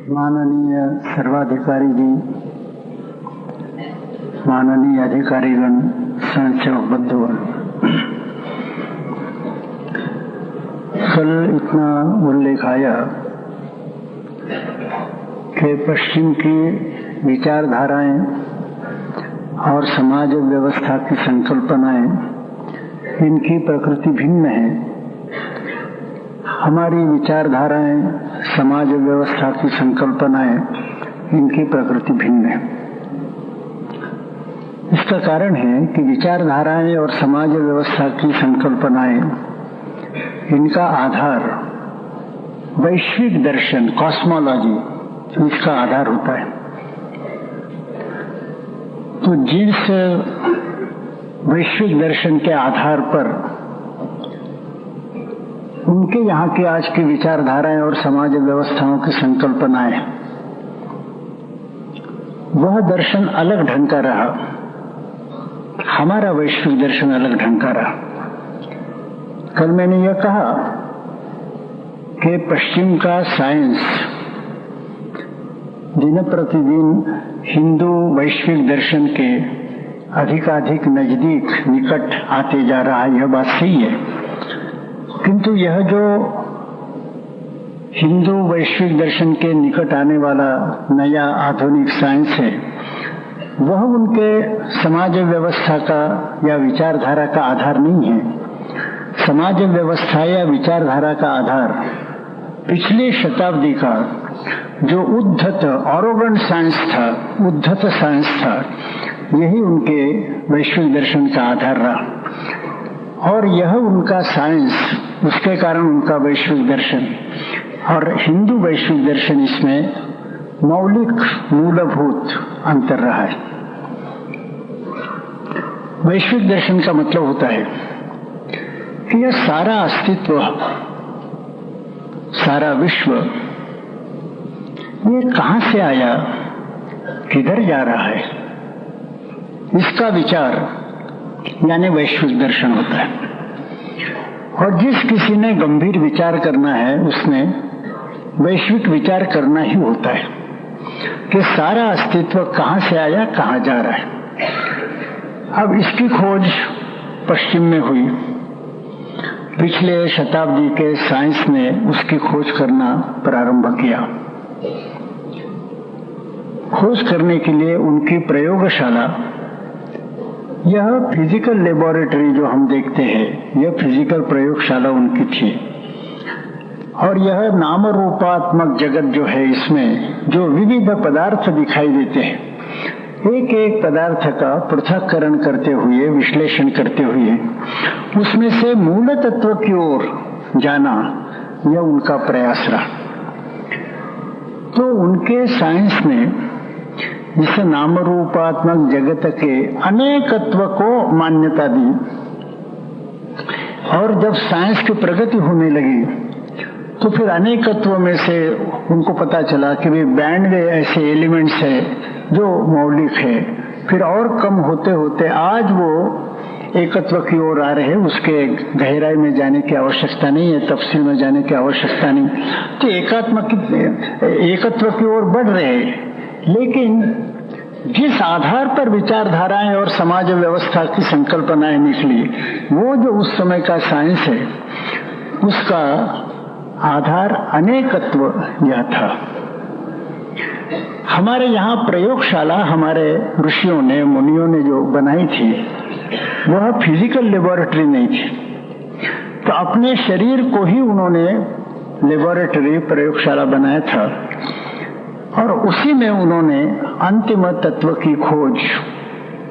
माननीय सर्वाधिकारी जी, माननीय अधिकारीगण, स्वयंसेवक बंधुगण, कल इतना उल्लेख आया कि पश्चिम की विचारधाराएं और समाज व्यवस्था की संकल्पनाएं, इनकी प्रकृति भिन्न है। हमारी विचारधाराएं, समाज व्यवस्था की संकल्पनाएं, इनकी प्रकृति भिन्न है। इसका कारण है कि विचारधाराएं और समाज व्यवस्था की संकल्पनाएं, इनका आधार वैश्विक दर्शन, कॉस्मोलॉजी, इसका आधार होता है। तो जिस वैश्विक दर्शन के आधार पर उनके यहाँ की आज की विचारधाराएं और समाज व्यवस्थाओं की संकल्पनाएं, वह दर्शन अलग ढंग का रहा, हमारा वैश्विक दर्शन अलग ढंग का रहा। कल मैंने यह कहा कि पश्चिम का साइंस दिन प्रतिदिन हिंदू वैश्विक दर्शन के अधिकाधिक नजदीक, निकट आते जा रहा है, यह बात सही है। किंतु यह जो हिंदू वैश्विक दर्शन के निकट आने वाला नया आधुनिक साइंस है, वह उनके समाज व्यवस्था का या विचारधारा का आधार नहीं है। समाज व्यवस्था या विचारधारा का आधार पिछली शताब्दी का जो उद्धत ऑरोगेंट साइंस था, उद्धत साइंस था, यही उनके वैश्विक दर्शन का आधार रहा। और यह उनका साइंस, उसके कारण उनका वैश्विक दर्शन और हिंदू वैश्विक दर्शन, इसमें मौलिक मूलभूत अंतर रहा है। वैश्विक दर्शन का मतलब होता है कि यह सारा अस्तित्व, सारा विश्व, ये कहां से आया, किधर जा रहा है, इसका विचार यानी वैश्विक दर्शन होता है। और जिस किसी ने गंभीर विचार करना है, उसने वैश्विक विचार करना ही होता है कि सारा अस्तित्व कहां से आया, कहां जा रहा है। अब इसकी खोज पश्चिम में हुई। पिछले शताब्दी के साइंस ने उसकी खोज करना प्रारंभ किया। खोज करने के लिए उनकी प्रयोगशाला, यह फिजिकल लेबोरेटरी जो हम देखते हैं, यह फिजिकल प्रयोगशाला उनकी थी। और यह नाम रूपात्मक जगत जो है, इसमें जो विविध पदार्थ दिखाई देते हैं, एक एक पदार्थ का पृथक्करण करते हुए, विश्लेषण करते हुए, उसमें से मूल तत्व की ओर जाना, यह उनका प्रयास रहा। तो उनके साइंस ने इस नाम रूपात्मक जगत के अनेकत्व को मान्यता दी। और जब साइंस की प्रगति होने लगी, तो फिर अनेकत्व में से उनको पता चला कि वे 92 ऐसे एलिमेंट्स है जो मौलिक है। फिर और कम होते होते आज वो एकत्व की ओर आ रहे हैं। उसके गहराई में जाने की आवश्यकता नहीं है, तफसील में जाने की आवश्यकता नहीं। तो एकत्व की ओर बढ़ रहे हैं। लेकिन जिस आधार पर विचारधाराएं और समाज व्यवस्था की संकल्पनाएं निकली, वो जो उस समय का साइंस है, उसका आधार अनेकत्व यह था। हमारे यहाँ प्रयोगशाला हमारे ऋषियों ने, मुनियों ने जो बनाई थी, वह फिजिकल लेबोरेटरी नहीं थी। तो अपने शरीर को ही उन्होंने लेबोरेटरी, प्रयोगशाला बनाया था। और उसी में उन्होंने अंतिम तत्व की खोज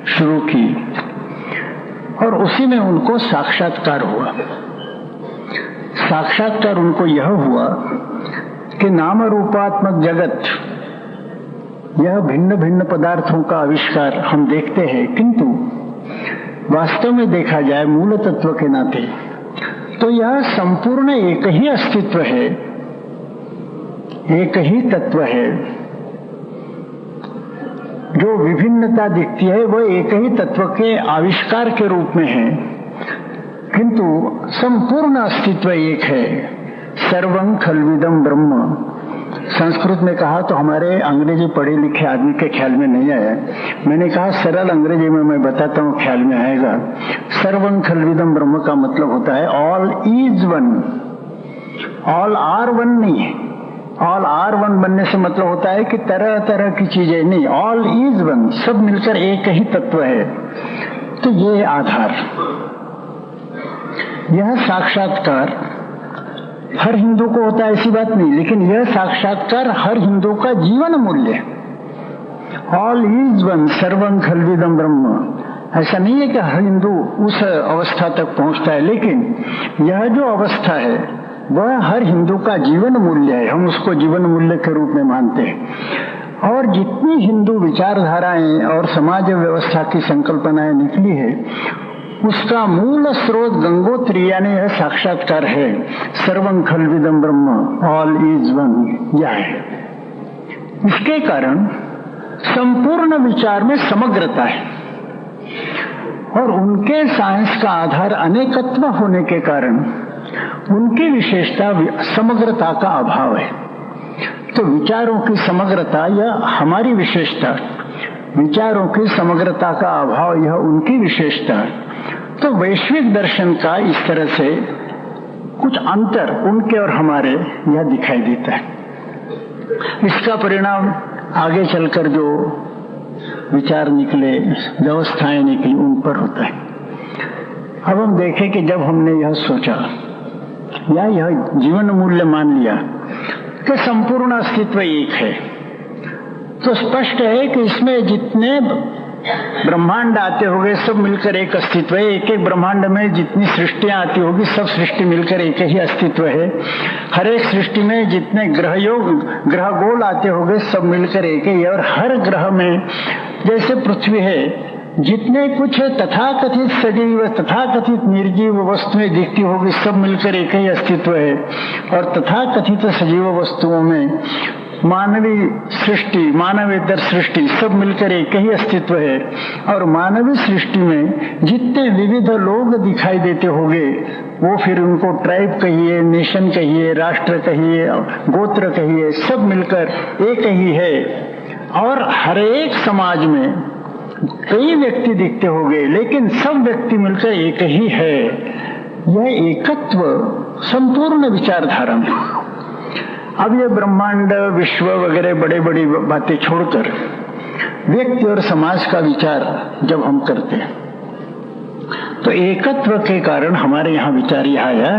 शुरू की। और उसी में उनको साक्षात्कार हुआ। साक्षात्कार उनको यह हुआ कि नाम रूपात्मक जगत, यह भिन्न भिन्न पदार्थों का आविष्कार हम देखते हैं, किंतु वास्तव में देखा जाए मूल तत्व के नाते, तो यह संपूर्ण एक ही अस्तित्व है, एक ही तत्व है। जो विभिन्नता दिखती है, वह एक ही तत्व के आविष्कार के रूप में है, किंतु संपूर्ण अस्तित्व एक है। सर्वं खल्विदं ब्रह्म, संस्कृत में कहा तो हमारे अंग्रेजी पढ़े लिखे आदमी के ख्याल में नहीं आया। मैंने कहा सरल अंग्रेजी में मैं बताता हूँ, ख्याल में आएगा। सर्वं खल्विदं ब्रह्म का मतलब होता है all is one. All are one नहीं है। ऑल आर वन बनने से मतलब होता है कि तरह तरह की चीजें नहीं, ऑल इज वन, सब मिलकर एक ही तत्व है। तो ये आधार, यह साक्षात्कार हर हिंदू को होता है ऐसी बात नहीं, लेकिन यह साक्षात्कार हर हिंदू का जीवन मूल्य है। ऑल इज वन सर्वं खल्विदं ब्रह्म, ऐसा नहीं है कि हर हिंदू उस अवस्था तक पहुंचता है, लेकिन यह जो अवस्था है वह हर हिंदू का जीवन मूल्य है। हम उसको जीवन मूल्य के रूप में मानते हैं। और जितनी हिंदू विचारधाराएं और समाज व्यवस्था की संकल्पनाएं निकली है, उसका मूल स्रोत गंगोत्री यानी यह साक्षात्कार है, सर्वं खल्विदं ब्रह्म, ऑल इज वन, यह है। इसके कारण संपूर्ण विचार में समग्रता है, और उनके साइंस का आधार अनेकत्व होने के कारण उनकी विशेषता समग्रता का अभाव है। तो विचारों की समग्रता यह हमारी विशेषता, विचारों की समग्रता का अभाव यह उनकी विशेषता। तो वैश्विक दर्शन का इस तरह से कुछ अंतर उनके और हमारे यह दिखाई देता है। इसका परिणाम आगे चलकर जो विचार निकले, व्यवस्थाएं निकली, उन पर होता है। अब हम देखें कि जब हमने यह सोचा या यह जीवन मूल्य मान लिया कि संपूर्ण अस्तित्व एक है, तो स्पष्ट है कि इसमें जितने ब्रह्मांड आते होंगे सब मिलकर एक अस्तित्व है। एक एक ब्रह्मांड में जितनी सृष्टियां आती होगी सब सृष्टि मिलकर एक ही अस्तित्व है। हर एक सृष्टि में जितने ग्रह गोल आते होंगे सब मिलकर एक ही है। और हर ग्रह में जैसे पृथ्वी है, जितने कुछ तथाकथित सजीव तथाकथित निर्जीव वस्तुएं दिखती होगी सब मिलकर एक ही अस्तित्व है। और तथाकथित सजीव वस्तुओं में मानवीय सृष्टि, मानवेतर सृष्टि सब मिलकर एक ही अस्तित्व है। और मानवीय सृष्टि में जितने विविध लोग दिखाई देते होंगे, वो फिर उनको ट्राइब कहिए, नेशन कहिए, राष्ट्र कहिए, गोत्र कहिए, सब मिलकर एक ही है। और हर एक समाज में कई व्यक्ति दिखते होंगे, लेकिन सब व्यक्ति मिलकर एक ही है। यह एकत्व संपूर्ण विचारधारा में। अब ये ब्रह्मांड, विश्व वगैरह बड़े बड़ी बातें छोड़कर व्यक्ति और समाज का विचार जब हम करते हैं, तो एकत्व के कारण हमारे यहाँ विचार यह आया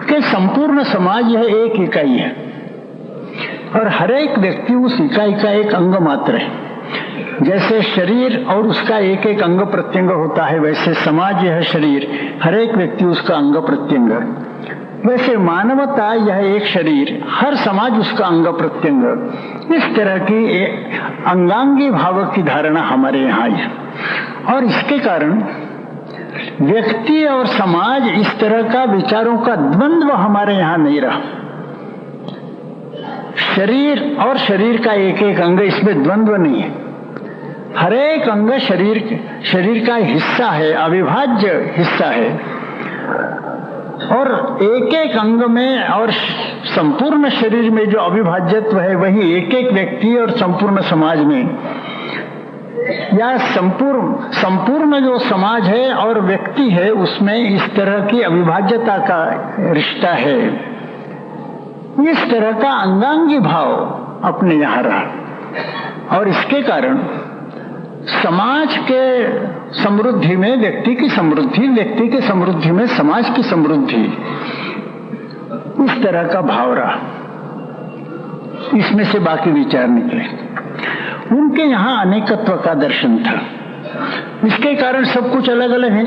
कि संपूर्ण समाज यह एक इकाई है और हर एक व्यक्ति उस इकाई का एक अंग मात्र है। जैसे शरीर और उसका एक एक अंग प्रत्यंग होता है, वैसे समाज यह शरीर, हर एक व्यक्ति उसका अंग प्रत्यंग। वैसे मानवता यह एक शरीर, हर समाज उसका अंग प्रत्यंग। इस तरह की अंगांगी भाव की धारणा हमारे यहाँ है। और इसके कारण व्यक्ति और समाज इस तरह का विचारों का द्वंद्व हमारे यहाँ नहीं रहा। शरीर और शरीर का एक एक अंग, इसमें द्वंद्व नहीं है। हर एक अंग शरीर का हिस्सा है, अविभाज्य हिस्सा है। और एक एक अंग में और संपूर्ण शरीर में जो अविभाज्यत्व है, वही एक एक व्यक्ति और संपूर्ण समाज में, या संपूर्ण जो समाज है और व्यक्ति है, उसमें इस तरह की अविभाज्यता का रिश्ता है। इस तरह का अंगांगी भाव अपने यहाँ रहा। और इसके कारण समाज के समृद्धि में व्यक्ति की समृद्धि, व्यक्ति के समृद्धि में समाज की समृद्धि, इस तरह का भाव रहा। इसमें से बाकी विचार निकले। उनके यहाँ अनेकत्व का दर्शन था। इसके कारण सब कुछ अलग अलग है।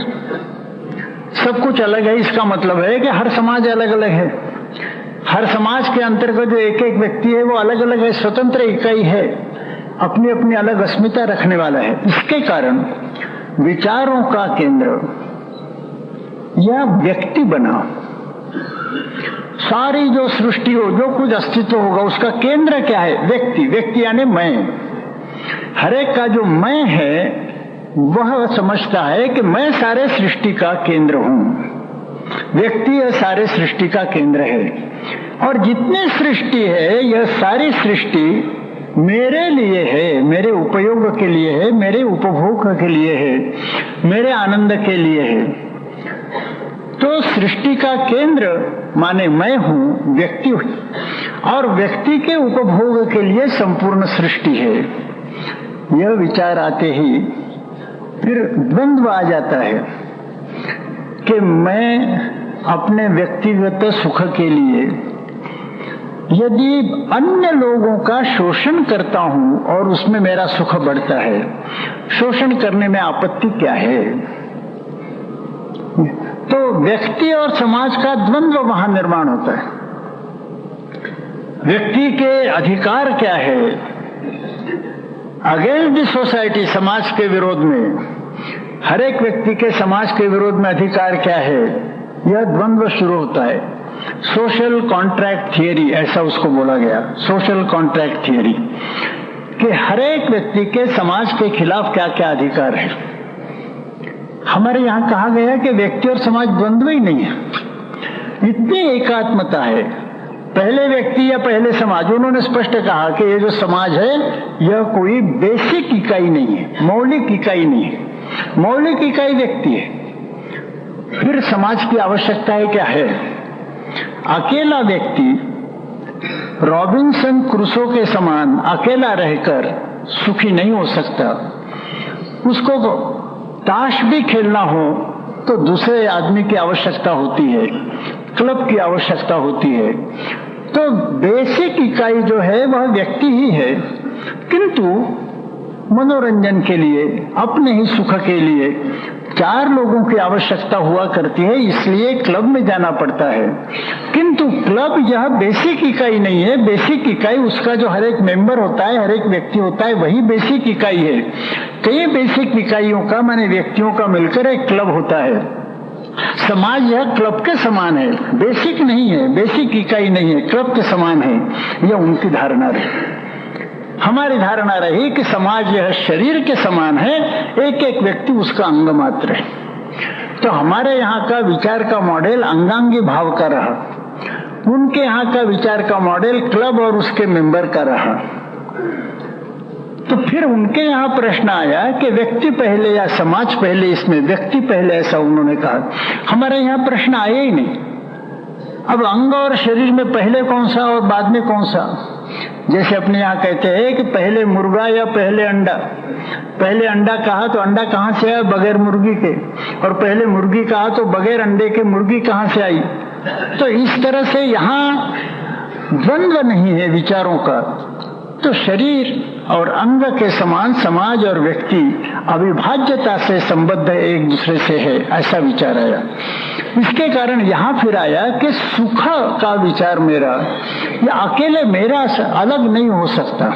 सब कुछ अलग है, इसका मतलब है कि हर समाज अलग अलग है। हर समाज के अंतर्गत जो एक एक व्यक्ति है वो अलग अलग है, स्वतंत्र इकाई है, अपनी अपनी अलग अस्मिता रखने वाला है। इसके कारण विचारों का केंद्र या व्यक्ति बना। सारी जो सृष्टि हो, जो कुछ अस्तित्व होगा, उसका केंद्र क्या है? व्यक्ति। व्यक्ति यानी मैं। हर एक का जो मैं है वह समझता है कि मैं सारे सृष्टि का केंद्र हूं। व्यक्ति सारे सृष्टि का केंद्र है। और जितनी सृष्टि है यह सारी सृष्टि मेरे लिए है, मेरे उपयोग के लिए है, मेरे उपभोग के लिए है, मेरे आनंद के लिए है। तो सृष्टि का केंद्र माने मैं हूं, व्यक्ति हूं, और व्यक्ति के उपभोग के लिए संपूर्ण सृष्टि है। यह विचार आते ही फिर द्वंद्व आ जाता है कि मैं अपने व्यक्तिगत सुख के लिए यदि अन्य लोगों का शोषण करता हूं और उसमें मेरा सुख बढ़ता है, शोषण करने में आपत्ति क्या है? तो व्यक्ति और समाज का द्वंद्व वहां निर्माण होता है। व्यक्ति के अधिकार क्या है अगेंस्ट द सोसाइटी, समाज के विरोध में, हर एक व्यक्ति के समाज के विरोध में अधिकार क्या है, यह द्वंद्व शुरू होता है। सोशल कॉन्ट्रैक्ट थियरी ऐसा उसको बोला गया, सोशल कॉन्ट्रैक्ट थियरी, कि हर एक व्यक्ति के समाज के खिलाफ क्या क्या अधिकार है। हमारे यहाँ कहा गया कि व्यक्ति और समाज द्वंद्व ही नहीं है, इतनी एकात्मता है। पहले व्यक्ति या पहले समाज, उन्होंने स्पष्ट कहा कि ये जो समाज है यह कोई बेसिक इकाई नहीं है, मौलिक इकाई नहीं है, मौलिक इकाई व्यक्ति है। फिर समाज की आवश्यकताएं क्या है? अकेला व्यक्ति रॉबिन्सन क्रूसो के समान अकेला रहकर सुखी नहीं हो सकता। उसको ताश भी खेलना हो तो दूसरे आदमी की आवश्यकता होती है, क्लब की आवश्यकता होती है। तो बेसिक इकाई जो है वह व्यक्ति ही है, किंतु मनोरंजन के लिए, अपने ही सुख के लिए चार लोगों की आवश्यकता हुआ करती है, इसलिए क्लब में जाना पड़ता है। किंतु क्लब यह बेसिक इकाई नहीं है। बेसिक इकाई उसका जो हर एक मेंबर होता है, हर एक व्यक्ति होता है, वही बेसिक इकाई है। कई बेसिक इकाइयों का माने व्यक्तियों का मिलकर एक क्लब होता है। समाज यह क्लब के समान है, बेसिक नहीं है, बेसिक इकाई नहीं है, क्लब के समान है। यह उनकी धारणा रही। हमारी धारणा रही कि समाज यह शरीर के समान है, एक एक व्यक्ति उसका अंग मात्र है। तो हमारे यहाँ का विचार का मॉडल अंगांगी भाव का रहा, उनके यहाँ का विचार का मॉडल क्लब और उसके मेंबर का रहा। तो फिर उनके यहाँ प्रश्न आया कि व्यक्ति पहले या समाज पहले, इसमें व्यक्ति पहले, ऐसा उन्होंने कहा। हमारे यहाँ प्रश्न आया ही नहीं। अब अंग और शरीर में पहले कौन सा और बाद में कौन सा? जैसे अपने यहाँ कहते हैं कि पहले मुर्गा या पहले अंडा। पहले अंडा कहा तो अंडा कहाँ से आया? बगैर मुर्गी के। और पहले मुर्गी कहा तो बगैर अंडे के मुर्गी कहाँ से आई? तो इस तरह से यहाँ द्वंद्व नहीं है विचारों का। तो शरीर और अंग के समान समाज और व्यक्ति अविभाज्यता से संबद्ध एक दूसरे से है, ऐसा विचार आया। इसके कारण यहाँ फिर आया कि सुख का विचार मेरा या अकेले मेरा अलग नहीं हो सकता।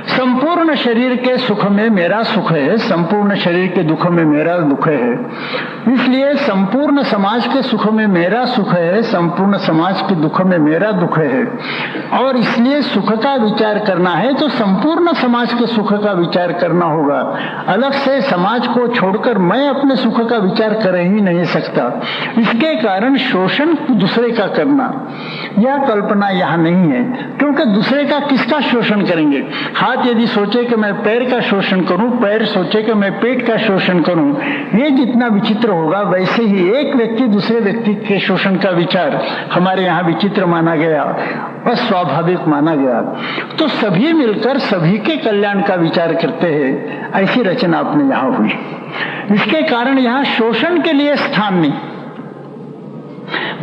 संपूर्ण शरीर के सुख में मेरा सुख है, संपूर्ण शरीर के दुख में मेरा दुख है। इसलिए संपूर्ण समाज के सुख में मेरा सुख है, संपूर्ण समाज के दुख में मेरा दुख है। और इसलिए सुख का विचार करना है तो संपूर्ण समाज के सुख का विचार करना होगा। अलग से समाज को छोड़कर मैं अपने सुख का विचार कर ही नहीं सकता। इसके कारण शोषण दूसरे का करना, यह कल्पना यहाँ नहीं है। क्योंकि दूसरे का किसका शोषण करेंगे? हाथ यदि सोचे कि मैं पैर का शोषण करूं, पैर सोचे कि मैं पेट का शोषण करूं, ये जितना विचित्र होगा, वैसे ही एक व्यक्ति दूसरे व्यक्ति के शोषण का विचार हमारे यहाँ विचित्र माना गया, अस्वाभाविक माना गया। तो सभी मिलकर सभी के कल्याण का विचार करते हैं, ऐसी रचना अपने यहाँ हुई। इसके कारण यहाँ शोषण के लिए स्थान नहीं,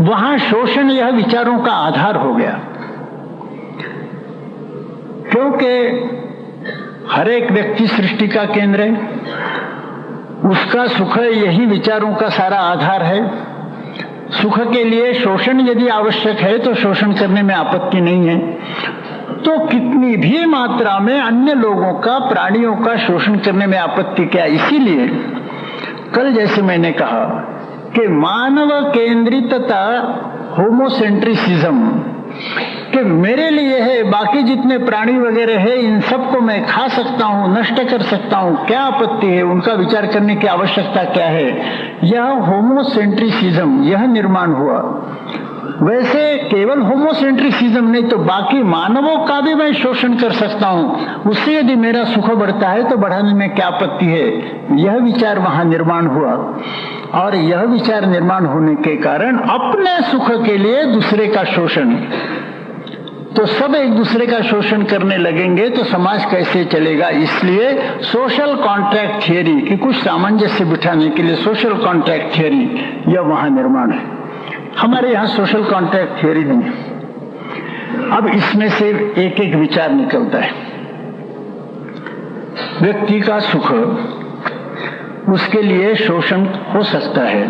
वहां शोषण यह विचारों का आधार हो गया। क्योंकि हर एक व्यक्ति सृष्टि का केंद्र है, उसका सुख यही विचारों का सारा आधार है। सुख के लिए शोषण यदि आवश्यक है तो शोषण करने में आपत्ति नहीं है। तो कितनी भी मात्रा में अन्य लोगों का, प्राणियों का शोषण करने में आपत्ति क्या? इसीलिए कल जैसे मैंने कहा कि मानव केंद्रितता, होमोसेंट्रिसिज्म, कि मेरे लिए है, बाकी जितने प्राणी वगैरह है इन सबको मैं खा सकता हूँ, नष्ट कर सकता हूँ, क्या आपत्ति है, उनका विचार करने की आवश्यकता क्या है, यह होमोसेंट्रिसिज्म यह निर्माण हुआ। वैसे केवल केवल होमोसेंट्रिसिज्म नहीं तो बाकी मानवों का भी मैं शोषण कर सकता हूं, उससे यदि मेरा सुख बढ़ता है तो बढ़ाने में क्या आपत्ति है। यह विचार वहां निर्माण हुआ और यह विचार निर्माण होने के कारण अपने सुख के लिए दूसरे का शोषण, तो सब एक दूसरे का शोषण करने लगेंगे तो समाज कैसे चलेगा। इसलिए सोशल कॉन्ट्रैक्ट थियरी की कुछ सामंजस्य बिठाने के लिए सोशल कॉन्ट्रैक्ट थियरी यह वहां निर्माण है। हमारे यहाँ सोशल कॉन्ट्रैक्ट थियरी नहीं है। अब इसमें से एक एक विचार निकलता है। व्यक्ति का सुख, उसके लिए शोषण हो सकता है,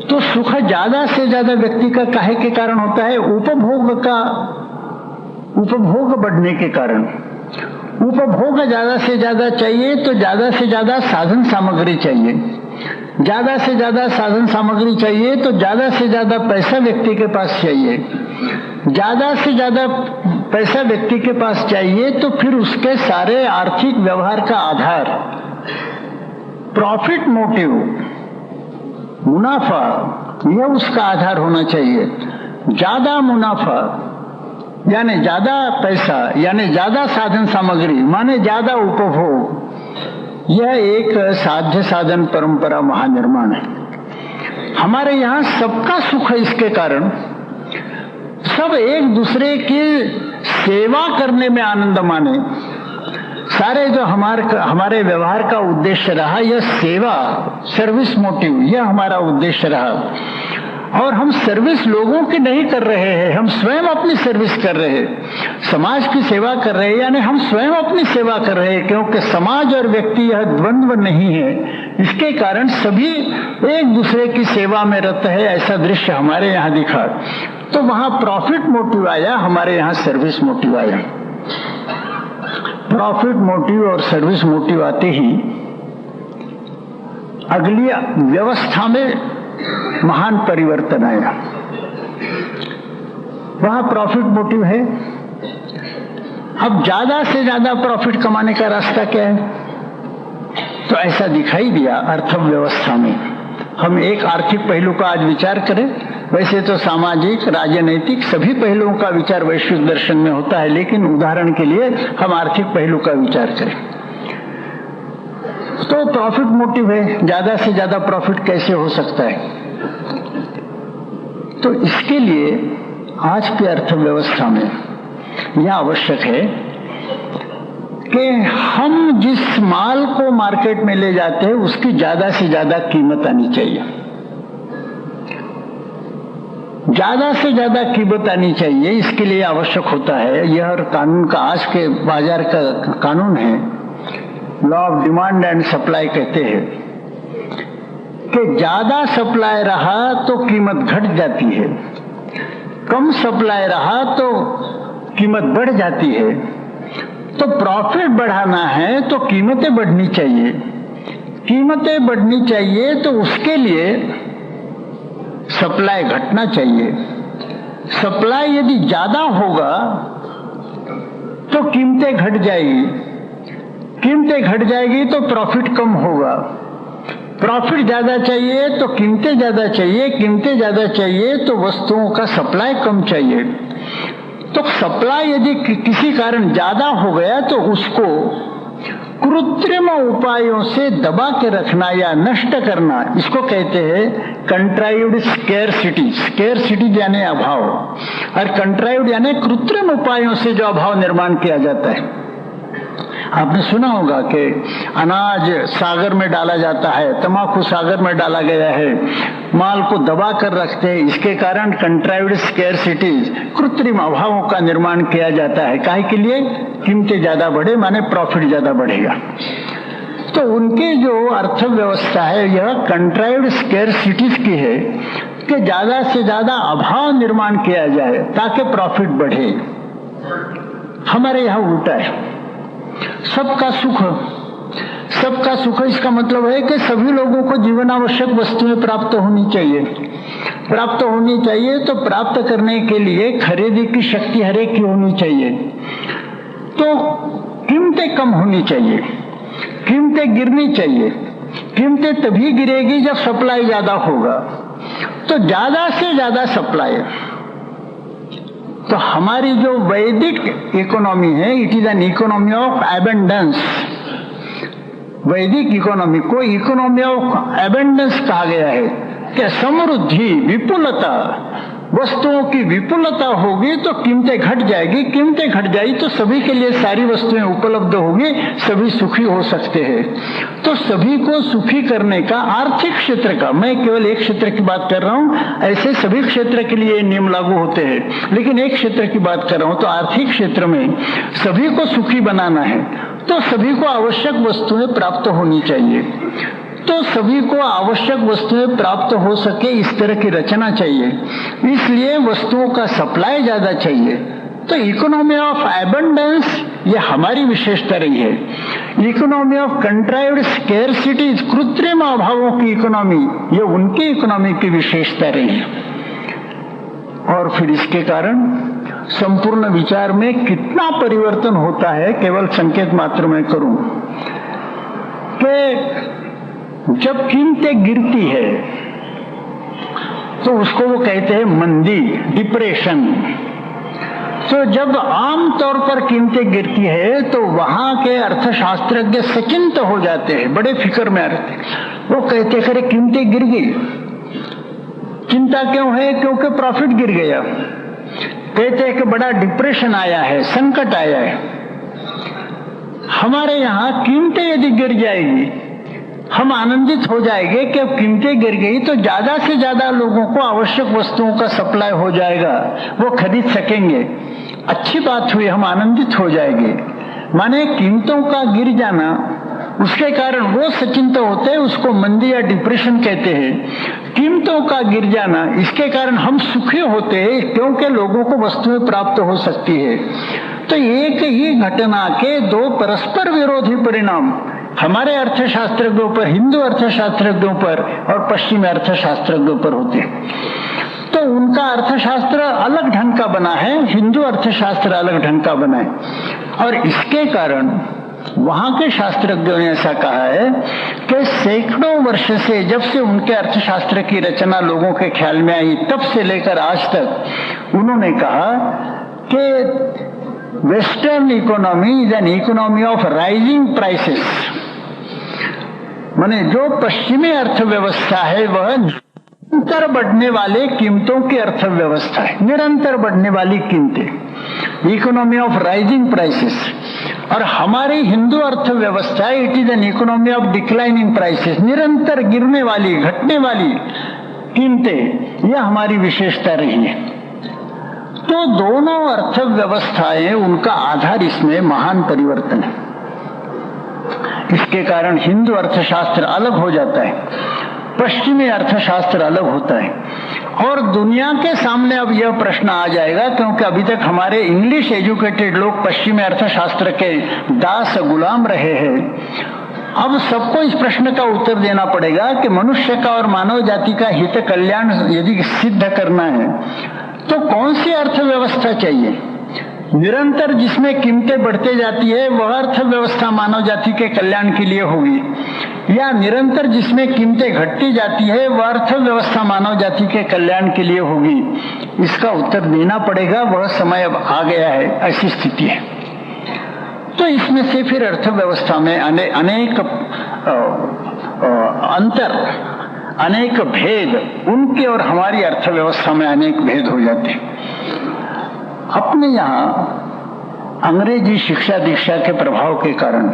तो सुख ज्यादा से ज्यादा व्यक्ति का काहे के कारण होता है? उपभोग बढ़ने के कारण। उपभोग ज्यादा से ज्यादा चाहिए तो ज्यादा से ज्यादा साधन सामग्री चाहिए, ज्यादा से ज्यादा साधन सामग्री चाहिए तो ज्यादा से ज्यादा पैसा व्यक्ति के पास चाहिए, ज्यादा से ज्यादा पैसा व्यक्ति के पास चाहिए तो फिर उसके सारे आर्थिक व्यवहार का आधार प्रॉफिट मोटिव, मुनाफा, यह उसका आधार होना चाहिए। ज्यादा मुनाफा यानी ज्यादा पैसा यानी ज्यादा साधन सामग्री माने ज्यादा उपभोग, यह एक साध्य साधन परंपरा महानिर्माण है। हमारे यहाँ सबका सुख है, इसके कारण सब एक दूसरे की सेवा करने में आनंद माने। सारे जो हमारे व्यवहार का उद्देश्य रहा यह सेवा, सर्विस मोटिव, यह हमारा उद्देश्य रहा। और हम सर्विस लोगों की नहीं कर रहे हैं, हम स्वयं अपनी सर्विस कर रहे हैं, समाज की सेवा कर रहे हैं, यानी हम स्वयं अपनी सेवा कर रहे हैं। क्योंकि समाज और व्यक्ति यह द्वंद्व नहीं है, इसके कारण सभी एक दूसरे की सेवा में रत है। ऐसा दृश्य हमारे यहाँ दिखा तो वहां प्रॉफिट मोटिव आया, हमारे यहाँ सर्विस मोटिव आया। प्रॉफिट मोटिव और सर्विस मोटिव आते ही अगली व्यवस्था में महान परिवर्तन आया। वहां प्रॉफिट मोटिव है। अब ज्यादा से ज्यादा प्रॉफिट कमाने का रास्ता क्या है? तो ऐसा दिखाई दिया अर्थव्यवस्था में। हम एक आर्थिक पहलू का आज विचार करें, वैसे तो सामाजिक, राजनीतिक सभी पहलुओं का विचार वैश्विक दर्शन में होता है, लेकिन उदाहरण के लिए हम आर्थिक पहलू का विचार करें तो प्रॉफिट मोटिव है, ज्यादा से ज्यादा प्रॉफिट कैसे हो सकता है। तो इसके लिए आज की अर्थव्यवस्था में यह आवश्यक है कि हम जिस माल को मार्केट में ले जाते हैं उसकी ज्यादा से ज्यादा कीमत आनी चाहिए, ज्यादा से ज्यादा कीमत आनी चाहिए। इसके लिए आवश्यक होता है, यह कानून का आज के बाजार का कानून है, law of demand and supply कहते हैं कि ज्यादा सप्लाई रहा तो कीमत घट जाती है, कम सप्लाई रहा तो कीमत बढ़ जाती है। तो प्रॉफिट बढ़ाना है तो कीमतें बढ़नी चाहिए, कीमतें बढ़नी चाहिए तो उसके लिए सप्लाई घटना चाहिए। सप्लाई यदि ज्यादा होगा तो कीमतें घट जाएगी, कीमतें घट जाएगी तो प्रॉफिट कम होगा। प्रॉफिट ज्यादा चाहिए तो कीमतें ज्यादा चाहिए, कीमतें ज्यादा चाहिए तो वस्तुओं का सप्लाई कम चाहिए। तो सप्लाई यदि किसी कारण ज्यादा हो गया तो उसको कृत्रिम उपायों से दबा के रखना या नष्ट करना, इसको कहते हैं कंट्राइव्ड स्केर्सिटी। स्केर्सिटी यानी अभाव, और कंट्राइव्ड यानी कृत्रिम उपायों से जो अभाव निर्माण किया जाता है। आपने सुना होगा कि अनाज सागर में डाला जाता है, तंबाकू सागर में डाला गया है, माल को दबा कर रखते हैं। इसके कारण कंट्राइव्ड स्केर्सिटीज, कृत्रिम अभावों का निर्माण किया जाता है। काहे के लिए? कीमतें ज्यादा बढ़े माने प्रॉफिट ज्यादा बढ़ेगा। तो उनकी जो अर्थव्यवस्था है यह कंट्राइव्ड स्केर्सिटीज की है कि ज्यादा से ज्यादा अभाव निर्माण किया जाए ताकि प्रॉफिट बढ़े। हमारे यहाँ उल्टा है, सबका सुख, सबका सुख इसका मतलब है कि सभी लोगों को जीवन आवश्यक वस्तुएं प्राप्त होनी चाहिए। प्राप्त होनी चाहिए तो प्राप्त करने के लिए खरीदी की शक्ति हर एक की होनी चाहिए। तो कीमतें कम होनी चाहिए, कीमतें गिरनी चाहिए। कीमतें तभी गिरेगी जब सप्लाई ज्यादा होगा। तो ज्यादा से ज्यादा सप्लाई, तो हमारी जो वैदिक इकोनॉमी है, it is an economy of abundance. वैदिक इकोनॉमी को इकोनॉमी ऑफ एबंडेंस कहा गया है कि समृद्धि, विपुलता, वस्तुओं की विपुलता होगी तो कीमतें घट जाएगी, कीमतें घट जाएगी तो सभी के लिए सारी वस्तुएं उपलब्ध होगी, सभी सुखी हो सकते हैं। तो सभी को सुखी करने का आर्थिक क्षेत्र का, मैं केवल एक क्षेत्र की बात कर रहा हूं, ऐसे सभी क्षेत्र के लिए नियम लागू होते हैं, लेकिन एक क्षेत्र की बात कर रहा हूं। तो आर्थिक क्षेत्र में सभी को सुखी बनाना है तो सभी को आवश्यक वस्तुएं प्राप्त होनी चाहिए। तो सभी को आवश्यक वस्तुएं प्राप्त हो सके इस तरह की रचना चाहिए, इसलिए वस्तुओं का सप्लाई ज्यादा चाहिए। तो इकोनॉमी ऑफ एबंडेंस ये हमारी विशेषता रही है। इकोनॉमी ऑफ कंट्राइव्ड स्केर्सिटी, कृत्रिम अभावों की इकोनॉमी, ये उनकी इकोनॉमी की विशेषता रही है। और फिर इसके कारण संपूर्ण विचार में कितना परिवर्तन होता है, केवल संकेत मात्र में करूं कि जब कीमतें गिरती है तो उसको वो कहते हैं मंदी, डिप्रेशन। तो जब आम तौर पर कीमतें गिरती है तो वहां के अर्थशास्त्रज्ञ सचिंत हो जाते हैं, बड़े फिक्र में आते हैं। वो कहते हैं अरे कीमतें गिर गई, चिंता क्यों है? क्योंकि प्रॉफिट गिर गया। कहते हैं कि बड़ा डिप्रेशन आया है, संकट आया है। हमारे यहाँ कीमतें यदि गिर जाएगी, हम आनंदित हो जाएंगे कि अब कीमतें गिर गई तो ज्यादा से ज्यादा लोगों को आवश्यक वस्तुओं का सप्लाई हो जाएगा, वो खरीद सकेंगे। अच्छी बात हुई, हम आनंदित हो जाएंगे। माने कीमतों का गिर जाना, उसके कारण वो सचिंत होते हैं, उसको मंदी या डिप्रेशन कहते हैं। कीमतों का गिर जाना, इसके कारण हम सुखी होते हैं क्योंकि लोगों को वस्तुएं प्राप्त हो सकती है। तो एक ही घटना के दो परस्पर विरोधी परिणाम हमारे अर्थशास्त्रज्ञों पर, हिंदू अर्थशास्त्रज्ञों पर और पश्चिमी अर्थशास्त्रज्ञों पर होते हैं। तो उनका अर्थशास्त्र अलग ढंग का बना है, हिंदू अर्थशास्त्र अलग ढंग का बना है। और इसके कारण वहां के शास्त्रज्ञों ने ऐसा कहा है कि सैकड़ों वर्ष से, जब से उनके अर्थशास्त्र की रचना लोगों के ख्याल में आई, तब से लेकर आज तक उन्होंने कहा कि western economy is an economy of rising prices. माने जो पश्चिमी अर्थव्यवस्था है वह निरंतर बढ़ने वाले कीमतों की अर्थव्यवस्था है, निरंतर बढ़ने वाली कीमतें, इकोनॉमी ऑफ राइजिंग प्राइसेस। और हमारी हिंदू अर्थव्यवस्था, it is an economy of declining prices, निरंतर गिरने वाली, घटने वाली कीमतें, यह हमारी विशेषता रही है। तो दोनों अर्थव्यवस्थाएं, उनका आधार इसमें महान परिवर्तन है। इसके कारण हिंदू अर्थशास्त्र अलग हो जाता है, पश्चिमी अर्थशास्त्र अलग होता है। और दुनिया के सामने अब यह प्रश्न आ जाएगा, क्योंकि अभी तक हमारे इंग्लिश एजुकेटेड लोग पश्चिमी अर्थशास्त्र के दास गुलाम रहे हैं। अब सबको इस प्रश्न का उत्तर देना पड़ेगा कि मनुष्य का और मानव जाति का हित कल्याण यदि सिद्ध करना है तो कौन सी अर्थव्यवस्था चाहिए? निरंतर जिसमें कीमतें बढ़ते जाती है वह अर्थव्यवस्था मानव जाति के कल्याण के लिए होगी, या निरंतर जिसमें कीमतें घटती जाती है वह अर्थव्यवस्था मानव जाति के कल्याण के लिए होगी? इसका उत्तर देना पड़ेगा, वह समय अब आ गया है, ऐसी स्थिति है। तो इसमें से फिर अर्थव्यवस्था में अनेक अंतर, अनेक भेद, उनके और हमारी अर्थव्यवस्था में अनेक भेद हो जाते हैं। अपने यहाँ अंग्रेजी शिक्षा दीक्षा के प्रभाव के कारण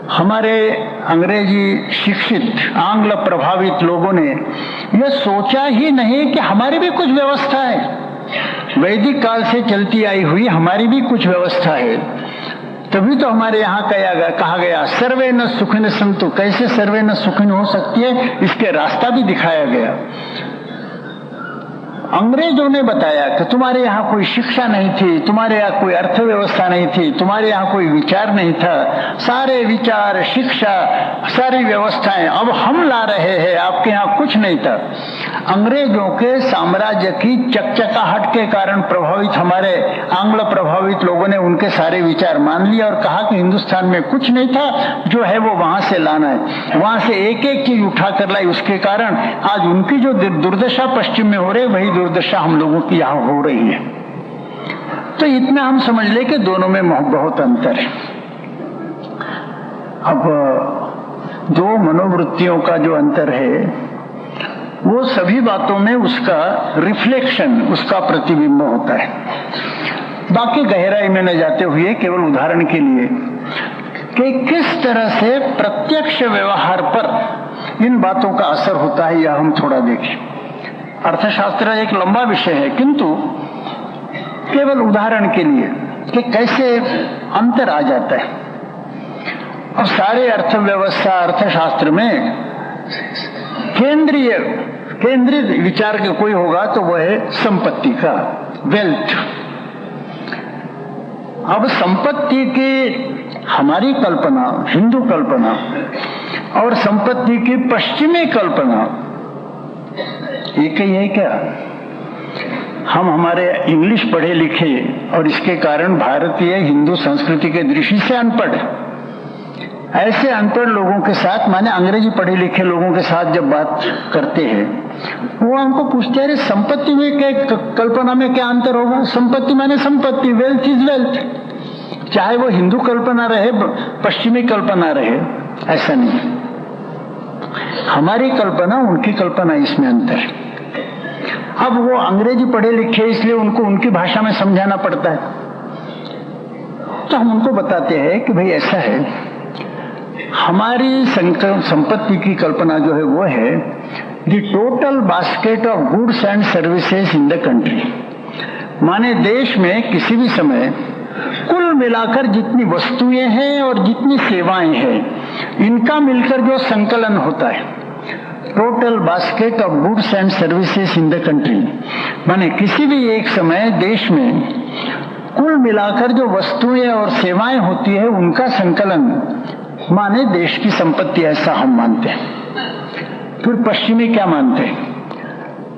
हमारे अंग्रेजी शिक्षित, आंग्ल प्रभावित लोगों ने यह सोचा ही नहीं कि हमारी भी कुछ व्यवस्था है, वैदिक काल से चलती आई हुई हमारी भी कुछ व्यवस्था है। तभी तो हमारे यहाँ कहा गया सर्वे न सुखिन संतु। कैसे सर्वे न सुखिन हो सकती है, इसके रास्ता भी दिखाया गया। अंग्रेजों ने बताया कि तुम्हारे यहाँ कोई शिक्षा नहीं थी, तुम्हारे यहाँ कोई अर्थव्यवस्था नहीं थी, तुम्हारे यहाँ कोई विचार नहीं था, सारे विचार, शिक्षा, सारी व्यवस्थाएं अब हम ला रहे हैं, आपके यहाँ कुछ नहीं था। अंग्रेजों के साम्राज्य की चकचकाहट के कारण प्रभावित हमारे आंग्ल प्रभावित लोगों ने उनके सारे विचार मान लिए और कहा कि हिंदुस्तान में कुछ नहीं था, जो है वो वहां से लाना है, वहां से एक एक चीज उठा कर लाई। उसके कारण आज उनकी जो दुर्दशा पश्चिम में हो रही, वही दुर्दशा हम लोगों की यहाँ हो रही है। तो इतना हम समझ ले कि दोनों में बहुत अंतर है। अब दो मनोवृत्तियों का जो अंतर है वो सभी बातों में उसका रिफ्लेक्शन, उसका प्रतिबिंब होता है। बाकी गहराई में न जाते हुए केवल उदाहरण के लिए कि किस तरह से प्रत्यक्ष व्यवहार पर इन बातों का असर होता है, यह हम थोड़ा देखें। अर्थशास्त्र एक लंबा विषय है, किंतु केवल उदाहरण के लिए कि कैसे अंतर आ जाता है। और सारे अर्थव्यवस्था, अर्थशास्त्र में केंद्रित विचार के कोई होगा तो वह है संपत्ति का, वेल्थ। अब संपत्ति की हमारी कल्पना, हिंदू कल्पना, और संपत्ति की पश्चिमी कल्पना एक ही है क्या? हम हमारे इंग्लिश पढ़े लिखे और इसके कारण भारतीय हिंदू संस्कृति के दृष्टि से अनपढ़, ऐसे अनपढ़ लोगों के साथ, माने अंग्रेजी पढ़े लिखे लोगों के साथ जब बात करते हैं, वो हमको पूछते हैं संपत्ति में क्या, कल्पना में क्या अंतर होगा? संपत्ति माने संपत्ति, वेल्थ इज वेल्थ, चाहे वो हिंदू कल्पना रहे, पश्चिमी कल्पना रहे, ऐसा नहीं। हमारी कल्पना, उनकी कल्पना, इसमें अंतर है। अब वो अंग्रेजी पढ़े लिखे इसलिए उनको उनकी भाषा में समझाना पड़ता है, तो हम उनको बताते हैं कि भाई ऐसा है, हमारी संपत्ति की कल्पना जो है वो है the total basket of goods and services in the country. माने देश में किसी भी समय कुल मिलाकर जितनी वस्तुएं हैं और जितनी सेवाएं हैं, इनका मिलकर जो संकलन होता है, total basket of goods and services in the country, माने किसी भी एक समय देश में कुल मिलाकर जो वस्तुएं और सेवाएं होती है उनका संकलन माने देश की संपत्ति, ऐसा हम मानते हैं। फिर पश्चिमी क्या मानते हैं?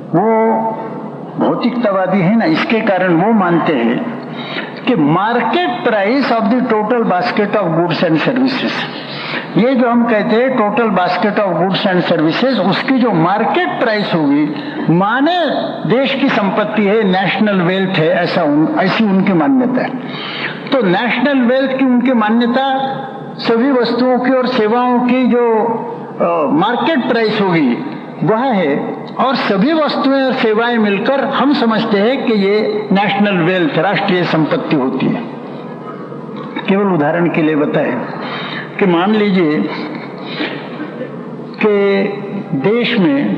वो भौतिकतावादी है ना, इसके कारण वो मानते हैं कि market price of the total basket of goods and services, ये जो हम कहते हैं total basket of goods and services, उसकी जो मार्केट प्राइस होगी माने देश की संपत्ति है, नेशनल वेल्थ है, ऐसी उनकी मान्यता है। तो नेशनल वेल्थ की उनकी मान्यता, सभी वस्तुओं की और सेवाओं की जो मार्केट प्राइस होगी वह है, और सभी वस्तुएं और सेवाएं मिलकर हम समझते हैं कि ये नेशनल वेल्थ, राष्ट्रीय संपत्ति होती है। केवल उदाहरण के लिए बताएं कि मान लीजिए कि देश में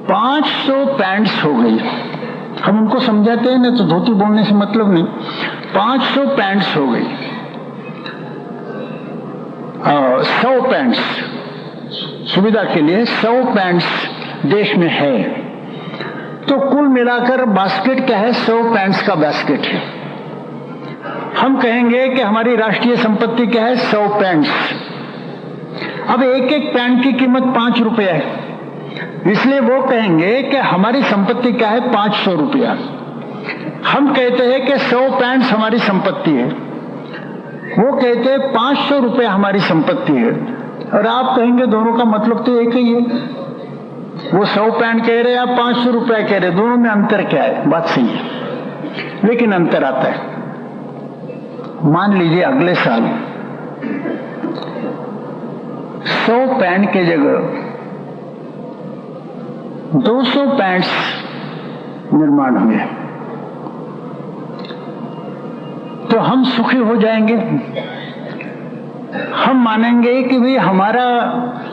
500 पैंट्स हो गई, हम उनको समझाते हैं ना, तो धोती बोलने से मतलब नहीं, 500 पैंट्स हो गई, 100 पैंट्स, सुविधा के लिए 100 पैंट्स देश में है, तो कुल मिलाकर बास्केट क्या है? 100 पैंट्स का बास्केट है। हम कहेंगे कि हमारी राष्ट्रीय संपत्ति क्या है? 100 पैंट्स। अब एक एक पैंट की कीमत 5 रुपया है, इसलिए वो कहेंगे कि हमारी संपत्ति क्या है? 500 रुपया। हम कहते हैं कि 100 पैंट्स हमारी संपत्ति है, वो कहते हैं 500 रुपये हमारी संपत्ति है, और आप कहेंगे दोनों का मतलब तो एक ही है। वो 100 पैंट कह रहे हैं, आप 500 रुपया कह रहे हैं, दोनों में अंतर क्या है? बात सही है, लेकिन अंतर आता है। मान लीजिए अगले साल 100 पैंट के जगह 200 पैंट्स निर्माण हुए, तो हम सुखी हो जाएंगे? हम मानेंगे कि भाई